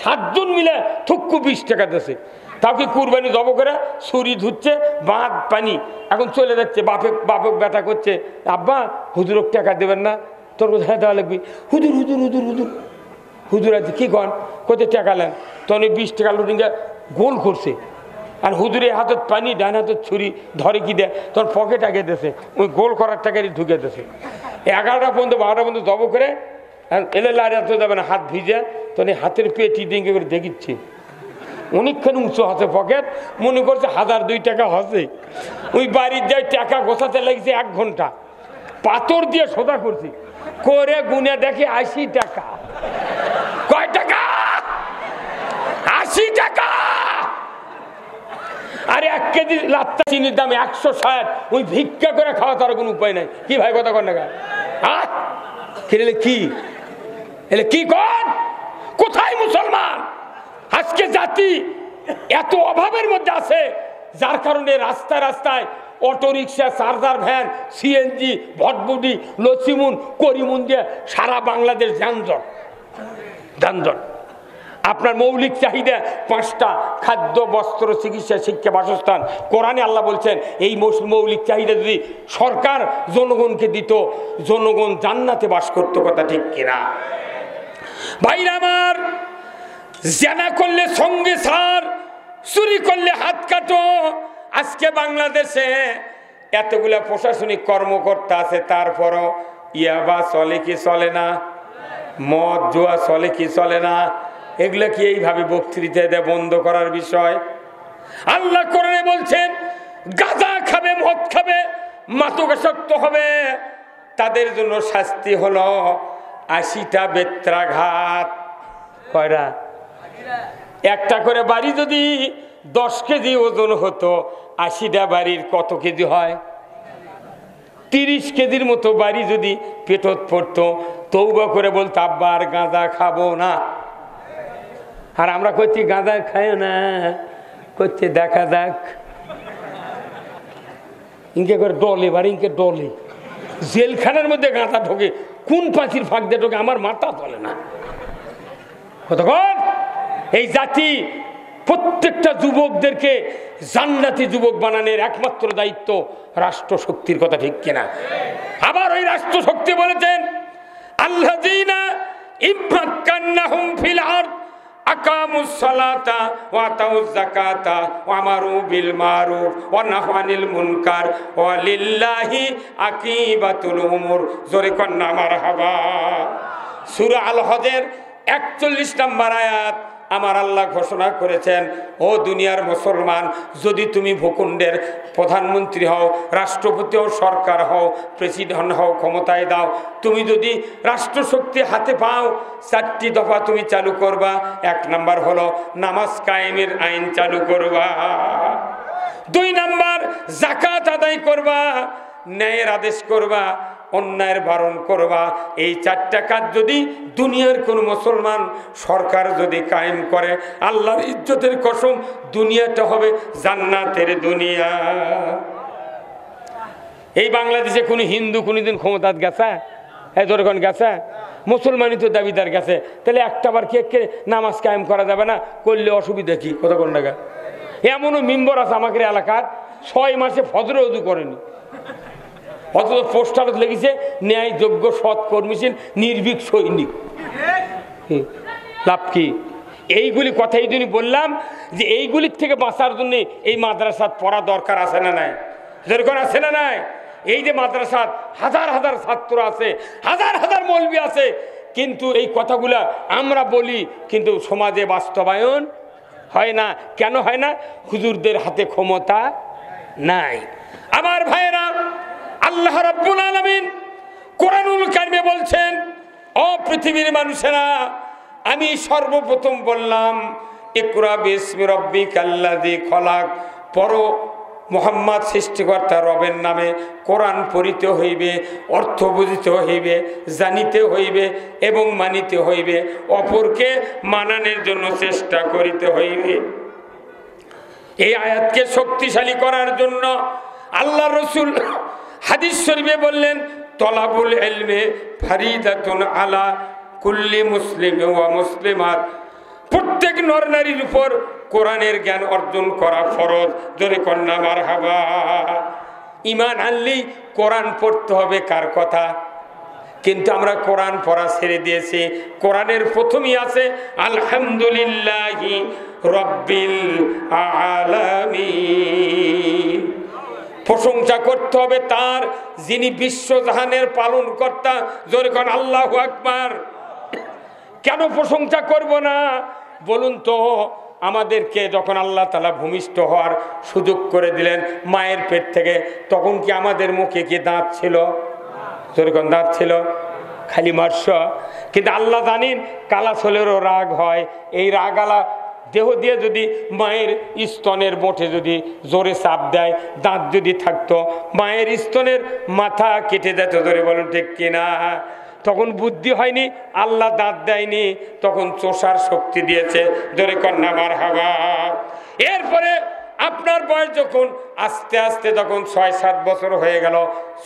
7 জন মিলে থুক্কু 20 টাকা দিয়েছে। তাও কি কুরবানি জব করে ছুরি ধুচ্ছে, বাঁধ পানি, এখন চলে যাচ্ছে। বাপক ব্যথা করছে, আব্বা হুজুরক টাকা দেবেন না? তোর কোথায় দেওয়া লাগবে? হুজুর হুজুর হুজুর হুজুর হুজুর আছে কি কন, কোথায় টাকা নেন? তখন 20 টাকা লুটিংটা গোল করছে, আর হুজুরের হাতত পানি, ডান হাতত ছুরি, ধরে কি দেয়, তখন পকেট আগে দিয়েছে, ওই গোল করার টাকারই ঢুকে দিয়েছে। 11টা পর্যন্ত 12টা পর্যন্ত জব করে এলে লাড়ি হাতে যাবে না, হাত ভিজে, তখন হাতের পেটি ডিঙ্গে করে দেখিচ্ছে। অনেকখানি উঁচু হাতে পকেট, মনে করছে 1002 টাকা হসে। ওই বাড়ির যাই টাকা গোছাতে লাগছে 1 ঘন্টা, পাথর দিয়ে সোজা করছি, করে গুনে দেখে 80 টাকা। কয় টাকা? 80 টাকা। আরে 1 কেজি লাত্তা চিনির দাম 160, ওই ভিক্ষা করে খাওয়া তার কোনো উপায় নাই। কি ভাই কথা কন না? কি এলে কি কন? কোথায় মুসলমান? আজকে জাতি এত অভাবের মধ্যে আছে, যার কারণে রাস্তায় রাস্তায় auto rickshaw, charger van, CNG, ভটভটি, লসিমুন, করিমুন দিয়ে সারা বাংলাদেশ যানজট। আপনার মৌলিক চাহিদা 5টা: খাদ্য, বস্ত্র, চিকিৎসা, শিক্ষা, বাসস্থান। কোরআনে আল্লাহ বলছেন এই মৌলিক চাহিদা যদি সরকার জনগণকে দিত, জনগণ জান্নাতে বাস করতো। কথা ঠিক কিনা ভাইরা আমার? জেনা করলে সঙ্গে ছাড়, চুরি করলে হাত কাটো। আজকে বাংলাদেশে এতগুলা প্রশাসনিক কর্মকর্তা আছে, তারপরও ইয়াবা চলে কি চলে না? মদ জুয়া চলে কি চলে না? এগুলো কি এইভাবে বক্তৃতা দেয় বন্ধ করার বিষয়? আল্লাহ কোরআনে বলছেন গাঁজা খাবে, মদ খাবে, মাদকাসক্ত হবে, তাদের জন্য শাস্তি হলো 80টা বেত্রাঘাত। কয়টা? একটা করে বাড়ি যদি 10 কেজি ওজন হতো, 80টা বাড়ির কত কেজি হয়? 30 কেজির মতো বাড়ি যদি পেটত পড়তো, তৌবা করে বলতো আব্বা আর গাঁজা খাবো না। আর আমরা করছি গাঁজা খায় না, করছে দেখা যাক। ইনকে করে ডলে বাড়ি, ইনকে ডলে জেলখানার মধ্যে গাঁজা ঢোকে, কোন পাঁচির ফাঁক দিয়ে ঢোকে আমার মাথা চলে না। কতক্ষণ এই জাতি প্রত্যেকটা যুবকদেরকে জান্নাতি যুবক বানানোর একমাত্র দায়িত্ব রাষ্ট্রশক্তির, কথা ঠিক কিনা? আবার ওই রাষ্ট্রশক্তি বলেছেন আল্লাযীনা ইম্মাক্কান্নাহুম ফিল আরদ আকামুস সালাতা ওয়া আতাউজ যাকাতা ওয়া আমারু বিল মারুফ ওয়া নাহু আনিল মুনকার ওয়া লিল্লাহি আকিবাতুল উমুর। জোরে কন্না মারহাবা। সূরা আল হজের 41 নম্বর আয়াত আমার আল্লাহ ঘোষণা করেছেন, ও দুনিয়ার মুসলমান, যদি তুমি ভূখণ্ডের প্রধানমন্ত্রী হও, রাষ্ট্রপতি হও, সরকার হও, প্রেসিডেন্ট হও, ক্ষমতায় দাও, তুমি যদি রাষ্ট্রশক্তি হাতে পাও, 4টি দফা তুমি চালু করবা। 1 নাম্বার হলো নামাজ কায়েমের আইন চালু করবা। 2 নাম্বার যাকাত আদায় করবা, ন্যায়ের আদেশ করবা, অন্যায়ের বারণ করবা। এই 4টা কাজ যদি দুনিয়ার কোন মুসলমান সরকার যদি কায়েম করে, আল্লাহর ইজ্জতের কসম, দুনিয়াটা হবে জান্নাতের দুনিয়া। এই বাংলাদেশে কোনো হিন্দু কোনোদিন ক্ষমতাত গেছে? যখন গেছে, মুসলমানই তো দাবিদার গেছে। তাহলে একটাবার কে নামাজ কায়েম করা যাবে না? করলে অসুবিধা কি? কতক্ষণ টাকা? এমনও মেম্বার আছে আমাদের এলাকার 6 মাসে ফজর ওযু করেনি, অথচ পোস্টার লেগেছে ন্যায় যোগ্য সৎ কর্মীশীল নির্ভীক সৈনিক। লাভ কি? এইগুলি কথা এই জন্য বললাম যে এইগুলির থেকে বাঁচার জন্য এই মাদ্রাসাত পড়া দরকার আছে না নাই? যেরকম আছে না নাই? এই যে মাদ্রাসাত হাজার হাজার ছাত্র আছে, হাজার হাজার মৌলবি আছে, কিন্তু এই কথাগুলা আমরা বলি কিন্তু সমাজে বাস্তবায়ন হয় না। কেন হয় না? হুজুরদের হাতে ক্ষমতা নাই। আমার ভাইয়েরা, আল্লাহ রাব্বুল আলামিন কোরআনুল কারিমে বলছেন, ও পৃথিবীর মানুষেরা, আমি সর্বপ্রথম বললাম ইকরা বিসমি রাব্বিকাল্লাযী খলাক, পড়ো মুহাম্মদ সৃষ্টিকর্তা রবের নামে। কোরআন পড়িতে হইবে, অর্থ বুঝিতে হইবে, জানিতে হইবে এবং মানিতে হইবে, অপরকে মানানোর জন্য চেষ্টা করিতে হইবে। এই আয়াতকে শক্তিশালী করার জন্য আল্লাহ রাসূল হাদিস শরীফে বললেন, তলাবুল ইলমে ফারিদাতুন আলা কুল্লি মুসলিম ওয়া মুসলিমাত, প্রত্যেক নর নারীর উপর কোরআনের জ্ঞান অর্জন করা ফরজ। জোরে কন্না মারহাবা। ঈমান আনলেই কোরআন পড়তে হবে, কার কথা? কিন্তু আমরা কোরআন পড়া ছেড়ে দিয়েছি। কোরআনের প্রথমেই আছে আলহামদুলিল্লাহি রাব্বিল আলামিন। প্রশংসা করতে হবে তার, যিনি বিশ্বজাহানের পালন কর্তা। জোরে কোন আল্লাহু আকবার। কেন প্রশংসা করব না বলুন তো? আমাদেরকে যখন আল্লাহ তাআলা ভূমিষ্ঠ হওয়ার সুযোগ করে দিলেন মায়ের পেট থেকে, তখন কি আমাদের মুখে কি দাঁত ছিল? জোরে কোন দাঁত ছিল? খালি মার্শ। কিন্তু আল্লাহ জানেন কালাছলেরও রাগ হয়। এই রাগালা দেহ দিয়ে যদি মায়ের স্তনের মোটে যদি জোরে চাপ দেয়, দাঁত যদি থাকতো, মায়ের স্তনের মাথা কেটে যেত। ধরে বলুন ঠিক কিনা? তখন বুদ্ধি হয়নি, আল্লাহ দাঁত দেয়নি, তখন চোষার শক্তি দিয়েছে। জোরে কন্যা মারহাবা। এরপরে আপনার বয়স যখন আস্তে আস্তে যখন 6-7 বছর হয়ে গেল,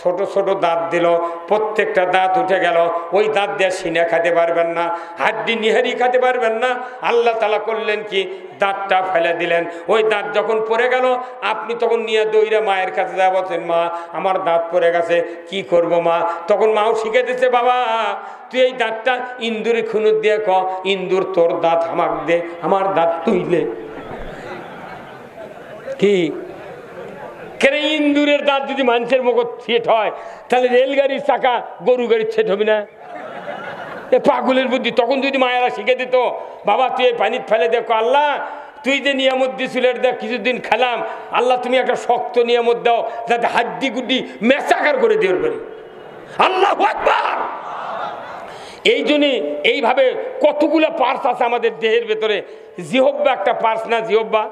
ছোট ছোট দাঁত দিল, প্রত্যেকটা দাঁত উঠে গেল। ওই দাঁত দিয়ে সিনা খেতে পারবেন না, হাড্ডি নিহারি খেতে পারবেন না। আল্লাহ তাআলা করলেন কি? দাঁতটা ফেলে দিলেন। ওই দাঁত যখন পড়ে গেল, আপনি তখন নিয়ে দইরা মায়ের কাছে যা বলছেন, মা আমার দাঁত পড়ে গেছে, কি করব মা? তখন মাও শিখে দিচ্ছে, বাবা তুই এই দাঁতটা ইন্দুরে খুনুর দিয়ে ক, ইন্দুর তোর দাঁত আমাক দে, আমার দাঁত তুইলে। কি কেন? ইন্দুরের দাঁত যদি মানুষের মুখ সেট হয়, তাহলে রেলগাড়ির চাকা গরু গাড়ির সেট হবে না? এ পাগলের বুদ্ধি। তখন যদি মায়েরা শিখে দিত, বাবা তুই এই পানির ফেলে দেখো, আল্লাহ তুই যে নিয়ামত দিয়েছিল দেখ, কিছুদিন খেলাম, আল্লাহ তুমি একটা শক্ত নিয়ামত দাও যাতে হাড্ডি গুড্ডি মেচাকার করে দিয়ে পারি। আল্লাহু আকবার। এই জন্যে এইভাবে কতগুলো পার্স আছে আমাদের দেহের ভেতরে। জিহব্বা একটা পার্স না? জিহব্বা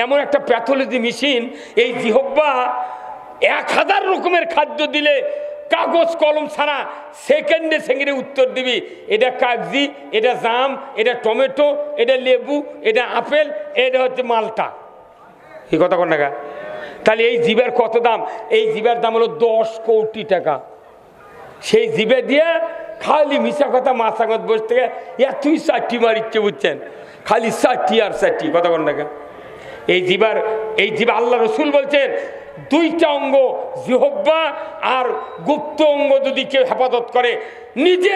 এমন একটা প্যাথোলজি মেশিন। এই জিহব্বা 1000 রকমের খাদ্য দিলে কাগজ কলম ছাড়া সেকেন্ডে সেকেন্ডে উত্তর দিবি, এটা কাগজি, এটা জাম, এটা টমেটো, এটা লেবু, এটা আপেল, এটা হচ্ছে মালটা। এই কথা কোন টাকা? তাহলে এই জিভের কত দাম? এই জিভের দাম হলো 10 কোটি টাকা। সেই জিভে দিয়ে খালি মিশা কথা মাছাগত বসে থেকে এতই চারটি মারিচ্ছে, বুঝছেন? খালি চারটি আর চারটি, কথা কোন টাকা? এই জিভা আল্লাহ রসুল বলছেন 2টা অঙ্গ, জিহ্বা আর গুপ্ত অঙ্গ যদি কেউ হেফাজত করে, নিজে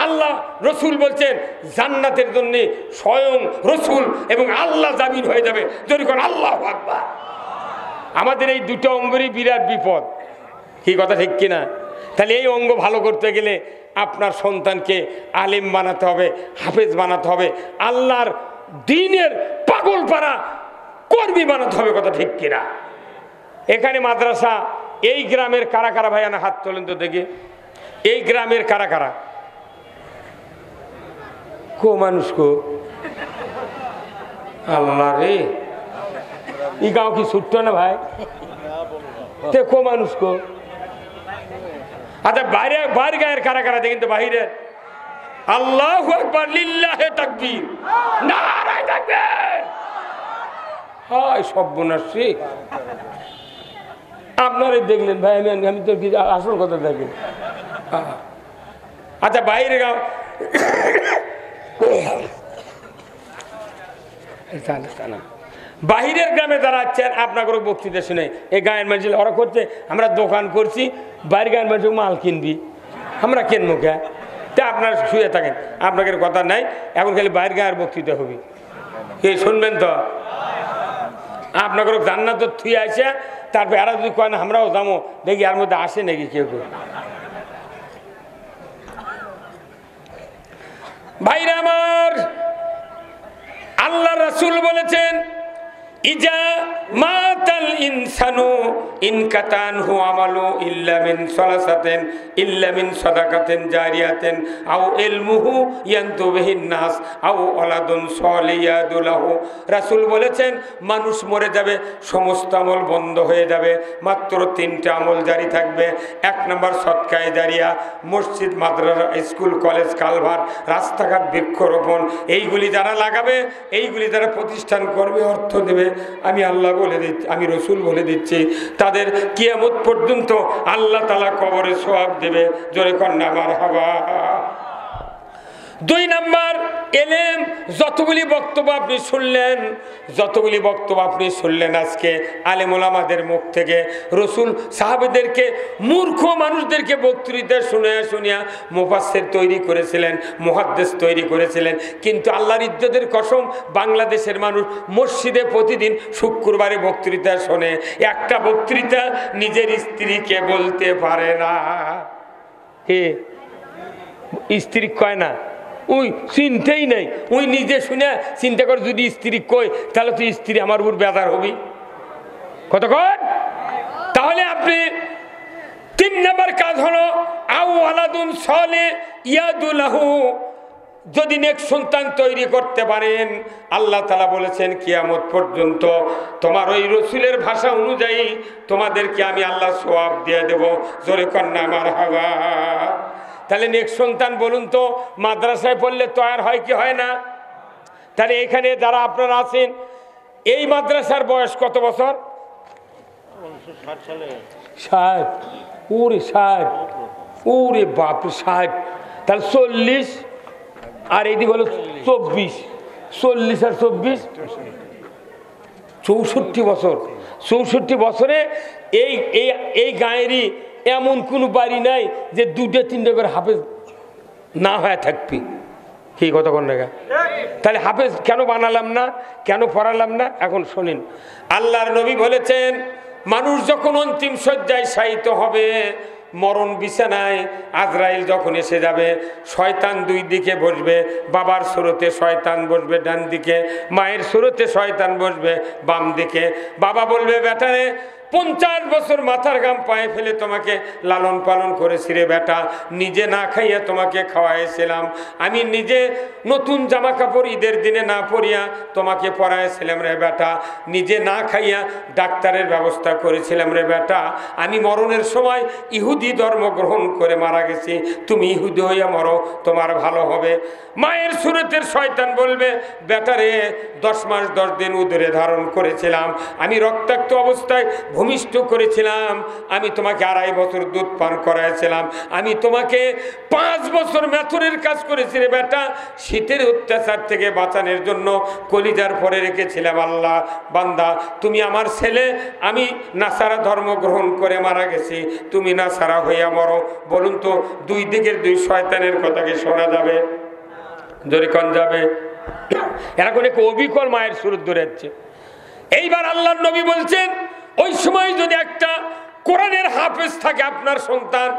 আল্লাহ রসুল বলছেন জান্নাতের জন্য স্বয়ং রসুল এবং আল্লাহ জামিন হয়ে যাবে। যদি কোন আল্লাহু আকবার। আমাদের এই 2টা অঙ্গেরই বিরাট বিপদ, কি কথা ঠিক কিনা? তাহলে এই অঙ্গ ভালো করতে গেলে আপনার সন্তানকে আলেম বানাতে হবে, হাফেজ বানাতে হবে, আল্লাহর দ্বীনের পাগল পারা কর্মী বানাতে হবে, কথা ঠিক কিনা? এখানে মাদ্রাসা, এই গ্রামের কারা কারা ভাই আনা হাত তোলেন তো দেখি। এই গ্রামের কারা কারা? কো মানুষ কো? আল্লাহ রে, এই গাঁও কি ছুটতো না ভাই? তে কো মানুষ কো? আচ্ছা বাইরে গায়ের কারা কারা দেখেন তো বাহিরের? আল্লাহু আকবার, লিল্লাহি তাকবীর, নারায়ে তাকবীর। হায় সর্বনাশী, আপনারাই দেখলেন ভাই, আমি তো আসল কথা দেখেন। আচ্ছা বাইরে গাঁও, বাহিরের গ্রামে যারা আছেন আপনাকে বক্তৃতা শুনে এই গায়ের মানুষ ওরা করছে, আমরা দোকান করছি, বাইরের গায়ের মানুষ মাল কিনবি, আমরা কিনবো কে? তা আপনারা শুয়ে থাকেন, আপনাকে কথা নাই, এখন খালি বাইরের গায়ের বক্তৃতা হবে। কে শুনবেন তো? আপনাকে জান্নাত থুয়ে আসে, তারপর এরা যদি কয় না আমরাও যাবো, দেখি এর মধ্যে আসে নাকি কেউ কেউ। ভাইরা আমার, আল্লাহ রাসূল বলেছেন ইজা মাতাল ইনসানু ইনকাতানহু আমালু ইল্লা মিন সালাসাতিন ইল্লা মিন সাদাকাতিন জারিয়াতিন আও ইলমুহু ইয়ানতু বিহিন নাস আও ওয়ালাদুন সালিয়াদু লাহু। রাসূল বলেছেন মানুষ মরে যাবে, সমস্ত আমল বন্ধ হয়ে যাবে, মাত্র 3টা আমল জারি থাকবে। 1 নম্বর সদকায়ে জারিয়া, মসজিদ, মাদ্রাসা, স্কুল, কলেজ, কালভার, রাস্তাঘাট, বৃক্ষরোপণ, এইগুলি যারা লাগাবে, এইগুলি যারা প্রতিষ্ঠান করবে, অর্থ দেবে, আমি আল্লাহ বলে দিচ্ছি, আমি রসুল বলে দিচ্ছি, তাদের কিয়ামত পর্যন্ত আল্লাহ তাআলা কবরে সওয়াব দেবে। জোরে কন্যা মারহাবা। 2 নাম্বার, এলেম। যতগুলি বক্তব্য আপনি শুনলেন আজকে আলেম ওলামাদের মুখ থেকে, রসুল সাহাবেদেরকে, মূর্খ মানুষদেরকে বক্তৃতা শুনিয়া মুফাসসির তৈরি করেছিলেন, মুহাদ্দিস তৈরি করেছিলেন। কিন্তু আল্লাহর ইজ্জতের কসম, বাংলাদেশের মানুষ মসজিদে প্রতিদিন শুক্রবারে বক্তৃতা শোনে, একটা বক্তৃতা নিজের স্ত্রীকে বলতে পারে না। স্ত্রী কয় না, ওই চিন্তাই নাই, ওই নিজে শুনে চিন্তা করে যদি স্ত্রী কই, তাহলে তুই স্ত্রী আমার উপর বেজার হবি, কতক্ষণ? তাহলে আপনি 3 নম্বর কাজ হলো আও ওয়ালাদুন সালিয়াদু লাহু, যদি নেক সন্তান তৈরি করতে পারেন, আল্লাহ তাআলা বলেছেন কিয়ামত পর্যন্ত তোমার ওই রসুলের ভাষা অনুযায়ী তোমাদেরকে আমি আল্লাহ সওয়াব দিয়ে দেব। জোরে কন্যা মারহাবা। তাহলে নেক সন্তান বলুন তো মাদ্রাসায় পড়লে তৈরি হয় কি হয় না? তাহলে এখানে যারা আপনারা আছেন, এই মাদ্রাসার বয়স কত বছর? 60। ওরে 60, ওরে বাপ, 60। তাহলে 40 আর এইদিকে হলো 24, 40 আর 24 64 বছর। 64 বছরে এই গাঁয়েরই এমন কোনো বাড়ি নাই যে 2-3 করে হাফেজ না হয়ে থাকবি। কি কথা কোন জায়গা? তাহলে হাফেজ কেন বানালাম না, কেন পড়ালাম না? এখন শোনেন, আল্লাহর নবী বলেছেন মানুষ যখন অন্তিম শয্যায় শায়িত হবে, মরণ বিছানায় আজরাইল যখন এসে যাবে, শয়তান 2 দিকে বসবে। বাবার সুরতে শয়তান বসবে ডান দিকে, মায়ের সুরতে শয়তান বসবে বাম দিকে। বাবা বলবে বেটারে 50 বছর মাথার ঘাম পায়ে ফেলে তোমাকে লালন পালন করেছি রে বেটা, নিজে না খাইয়া তোমাকে খাওয়াইছিলাম, আমি নিজে নতুন জামা কাপড় ঈদের দিনে না পরিয়া তোমাকে পরাইছিলাম রে বেটা, নিজে না খাইয়া ডাক্তারের ব্যবস্থা করেছিলাম রে বেটা, আমি মরণের সময় ইহুদি ধর্ম গ্রহণ করে মারা গেছি, তুমি ইহুদি হইয়া মরো, তোমার ভালো হবে। মায়ের সুরতের শয়তান বলবে, বেটারে 10 মাস 10 দিন উদরে ধারণ করেছিলাম, আমি রক্তাক্ত অবস্থায় ভূমিষ্ঠ করেছিলাম, আমি তোমাকে 2.5 বছর দুধ পান করাইছিলাম, আমি তোমাকে 5 বছর মেথরের কাজ করেছি রে বেটা, শীতের অত্যাচার থেকে বাঁচানোর জন্য কলিজার পরে রেখেছিলাম। আল্লাহ বান্দা, তুমি আমার ছেলে, আমি নাসারা ধর্ম গ্রহণ করে মারা গেছি, তুমি নাসারা হইয়া মরো। বলুন তো, দুই দিকের দুই শয়তানের কথা কি শোনা যাবে? জোরে কোন যাবে? এরকম এক অবিকল মায়ের সুরত ধরে যাচ্ছে। এইবার আল্লাহর নবী বলছেন, ওই সময় যদি একটা কোরআনের হাফেজ থাকে আপনার সন্তান,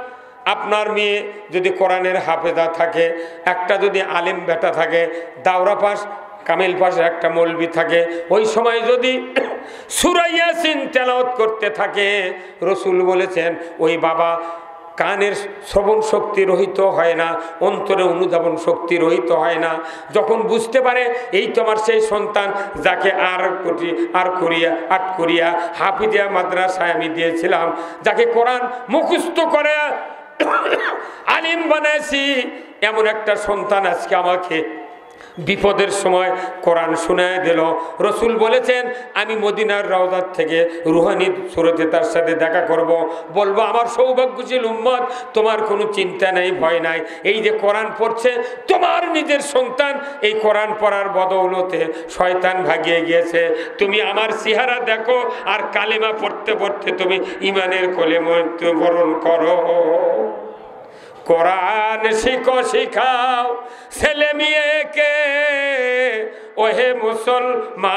আপনার মেয়ে যদি কোরআনের হাফেজা থাকে, একটা যদি আলেম বেটা থাকে, দাওরা পাস কামিল পাশের একটা মৌলবি থাকে, ওই সময় যদি সূরা ইয়াসিন তেলাওয়াত করতে থাকে, রসুল বলেছেন ওই বাবা কানের শ্রবণ শক্তি রহিত হয় না, অন্তরে অনুধাবন শক্তি রহিত হয় না। যখন বুঝতে পারে এই তোমার সেই সন্তান যাকে আট করিয়া হাফিজিয়া মাদ্রাসায় আমি দিয়েছিলাম, যাকে কোরআন মুখস্থ করে আলিম বানাইছি, এমন একটা সন্তান আজকে আমাকে বিপদের সময় কোরআন শোনায় দিল। রসুল বলেছেন, আমি মদিনার রওজার থেকে রুহানি সুরতে তার সাথে দেখা করব, বলবো আমার সৌভাগ্যশীল উম্মত, তোমার কোনো চিন্তা নেই, ভয় নাই, এই যে কোরআন পড়ছে তোমার নিজের সন্তান, এই কোরআন পড়ার বদৌলতে শয়তান ভাগিয়ে গিয়েছে, তুমি আমার চেহারা দেখো আর কালেমা পড়তে পড়তে তুমি ইমানের কোলে মৃত্যুবরণ করো। কোরআন শিখাও ছেলে মেয়েকে, ওহে মুসলমান,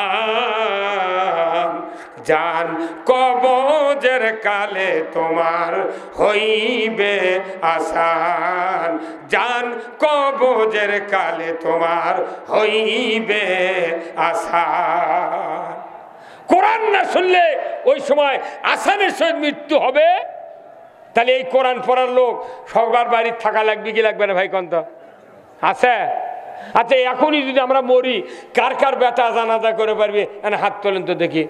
জান কবজের কালে তোমার হইবে আসান, জান কবজের কালে তোমার হইবে আসান। কোরআন না শুনলে ওই সময় আসানের সহিত মৃত্যু হবে। তাহলে এই কোরআন পড়ার লোক সবার বাড়ির থাকা লাগবে কি লাগবে না ভাই? কন্ত আছে? আচ্ছা, এখনই যদি আমরা মরি, কার কার বেটা জানাজা করে পারবে? হাত তোলেন তো দেখি।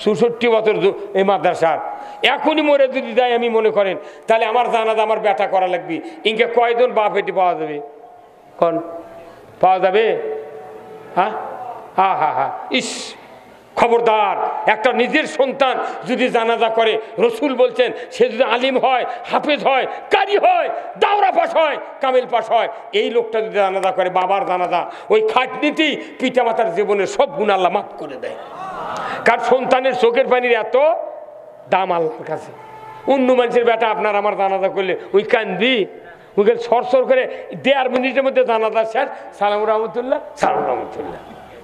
64 বছর এই মাদ্রাসার, এখনই মরে যদি যাই আমি মনে করেন, তাহলে আমার জানাজা আমার বেটা করা লাগবে। ইনকে কয়জন বাপ এটি পাওয়া যাবে? কোন পাওয়া যাবে? হ্যাঁ, হা হা হা, ইস, খবরদার, একটা নিজের সন্তান যদি জানাজা করে, রসুল বলছেন সে যদি আলিম হয়, হাফেজ হয়, কারি হয়, দাওরা পাস হয়, কামিল পাস হয়, এই লোকটা যদি জানাজা করে, বাবার জানাজা, ওই খাটনিতেই পিতামাতার জীবনের সব গুনাহ আল্লাহ মাফ করে দেয়। কারণ সন্তানের চোখের পানির এত দাম আল্লাহর কাছে। অন্য মানুষের বেটা আপনার আমার জানাজা করলে ওই কান্দি, ওইখানে সরসর করে 1.5 মিনিটের মধ্যে জানাজা শেষ, সালাম রহমতুল্লাহ, সালাম রহমতুল্লাহ।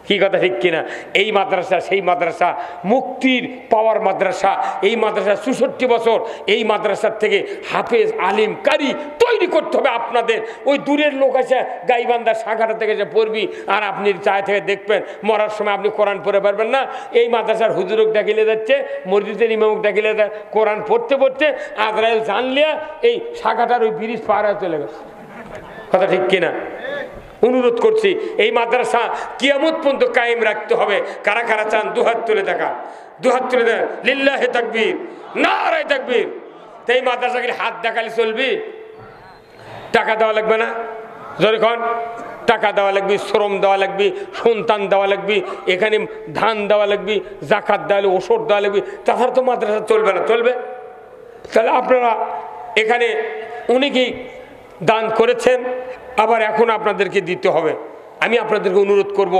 কি কথা ঠিক কিনা? এই মাদ্রাসা সেই মাদ্রাসা, মুক্তির পাওয়ার মাদ্রাসা, এই মাদ্রাসা 64 বছর, এই মাদ্রাসার থেকে হাফেজ আলিম কারি তৈরি করতে হবে আপনাদের। ওই দূরের লোক আছে গাইবান্ধা শাখাটা থেকে যে পড়বি, আর আপনি চায় থেকে দেখবেন মরার সময় আপনি কোরআন পড়ে পারবেন না। এই মাদ্রাসার হুজুরক ডাকিলে যাচ্ছে, মসজিদের ইমামক ডাকিলে কোরআন পড়তে পড়তে আজরাইল জানলিয়া এই শাখাটার ওই ব্রিজ পার হয়ে চলে গেছে। কথা ঠিক কিনা? অনুরোধ করছি, এই মাদ্রাসা কিয়ামত পর্যন্ত কায়েম রাখতে হবে। কারা কারা চান দুহাত তুলে দেখা, দুহাত তুলে দেন, লিল্লাহে তাকবীর, নারায়ে তাকবীর। তো এই মাদ্রাসাকে হাত দেখালে চলবি? টাকা দেওয়া লাগবে না? যখন টাকা দেওয়া লাগবে, শ্রম দেওয়া লাগবে, সন্তান দেওয়া লাগবে, এখানে ধান দেওয়া লাগবে, জাকাত দেওয়া লাগবে, ওষুধ দেওয়া লাগবে, তাছাড়া তো মাদ্রাসা চলবে না। চলবে? তাহলে আপনারা এখানে অনেকেই দান করেছেন, আবার এখন আপনাদেরকে দিতে হবে। আমি আপনাদেরকে অনুরোধ করব,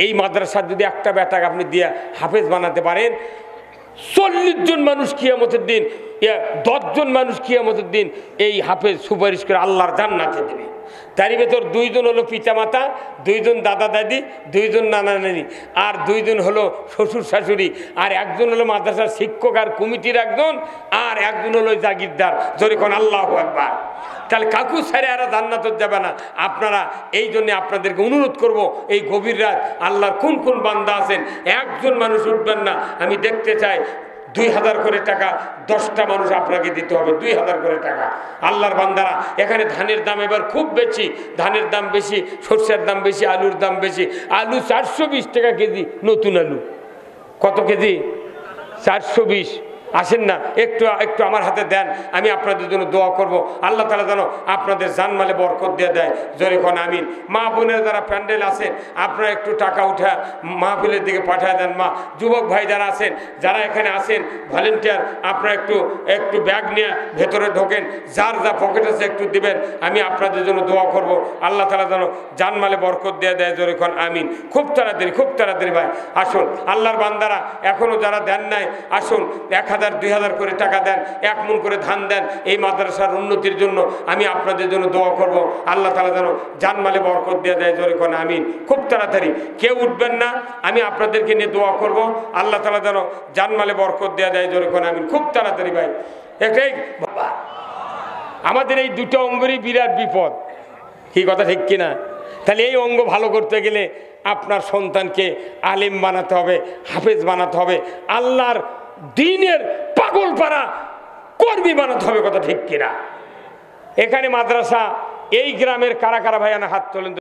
এই মাদ্রাসার যদি একটা বেটাকে আপনি দিয়ে হাফেজ বানাতে পারেন, 40 জন মানুষ কিয়ামতের দিন, 10 জন মানুষ কিয়ামতের দিন এই হাফেজ সুপারিশ করে আল্লাহর জান্নাতে দেবে। তারই ভেতর 2 জন হলো পিতামাতা, 2 জন দাদা দাদি, 2 জন নানা নানি, আর 2 জন হলো শ্বশুর শাশুড়ি, আর 1 জন হলো মাদ্রাসার শিক্ষক আর কমিটির 1 জন, আর 1 জন হলো জাগিরদার। যখন আল্লাহু আকবার। তাহলে কাকু ছেড়ে আর জান্নাতে যাবে না। আপনারা এই জন্য আপনাদেরকে অনুরোধ করব, এই গভীর রাত আল্লাহর কোন কোন বান্দা আছেন, 1 জন মানুষ উঠবেন না। আমি দেখতে চাই 2000 করে টাকা 10টা মানুষ আপনাকে দিতে হবে, 2000 করে টাকা। আল্লাহর বান্দারা, এখানে ধানের দাম এবার খুব বেশি, ধানের দাম বেশি, সরষের দাম বেশি, আলুর দাম বেশি। আলু 420 টাকা কেজি, নতুন আলু। কত কেজি? 420। আসেন না, একটু একটু আমার হাতে দেন, আমি আপনাদের জন্য দোয়া করব। আল্লাহ তাআলা যেন আপনাদের জানমালে বরকত দিয়ে দেয়। জোরে কোন আমিন। মা বোনের যারা প্যান্ডেল আছেন, আপনারা একটু টাকা উঠা মাহফিলের দিকে পাঠিয়ে দেন। মা যুবক ভাই যারা আছেন, যারা এখানে আছেন ভলেন্টিয়ার, আপনারা একটু একটু ব্যাগ নিয়ে ভেতরে ঢোকেন, যার যা পকেট আছে একটু দিবেন, আমি আপনাদের জন্য দোয়া করব। আল্লাহ তাআলা যেন জানমালে বরকত দিয়ে দেয়। জোরে কোন আমিন। খুব তাড়াতাড়ি ভাই আসুন। আল্লাহর বান্দারা এখনো যারা দেন নাই, আসুন 1000 2000 করে টাকা দেন, 1 মণ করে ধান দেন। এই মাদ্রাসার উন্নতির জন্য আমি আপনাদের জন্য দোয়া করব। আল্লাহ তাআলা যেন জানমালে বরকত দিয়ে দেয়। জোরে কোন আমিন। খুব তাড়াতাড়ি, কেউ উঠবেন না, আমি আপনাদেরকে নিয়ে দোয়া করব। আল্লাহ তাআলা যেন জানমালে বরকত দিয়ে দেয়। জোরে কোন আমিন। খুব তাড়াতাড়ি ভাই। এটাই বাবা, আমাদের এই দুটো অঙ্গেরই বিরাট বিপদ। কি কথা ঠিক কিনা? তাহলে এই অঙ্গ ভালো করতে গেলে আপনার সন্তানকে আলিম বানাতে হবে, হাফেজ বানাতে হবে, আল্লাহর দ্বীনের পাগল পারা কর্মী বানাতে হবে। কথা ঠিক কিনা? এখানে মাদ্রাসা, এই গ্রামের কারা কারা ভাই, হাত তোলেন।